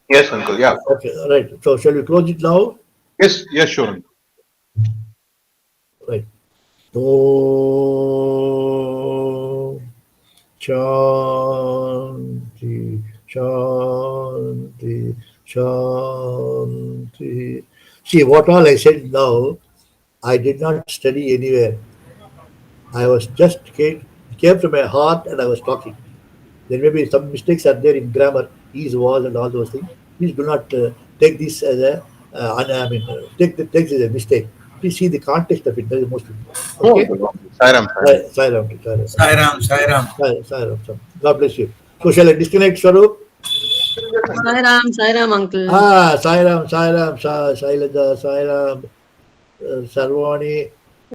Yes, uncle. Yeah. Okay, all right. So shall we close it now? Yes, yes, sure, uncle. Right. Om Shanti, Shanti, Shanti. See, what all I said now, I did not study anywhere. I was just came from my heart and I was talking. There may be some mistakes are there in grammar, is, was, and all those things. Please do not take this as take this as a mistake. Please see the context of it. That is most important. Okay? Sai Ram. Sai Ram. Sai Ram, Sai Ram. Sai Ram. God bless you. So shall I disconnect, Swarup? Sai Ram, uncle. Sai Ram, Shailaja, Sai Ram, Sarvani.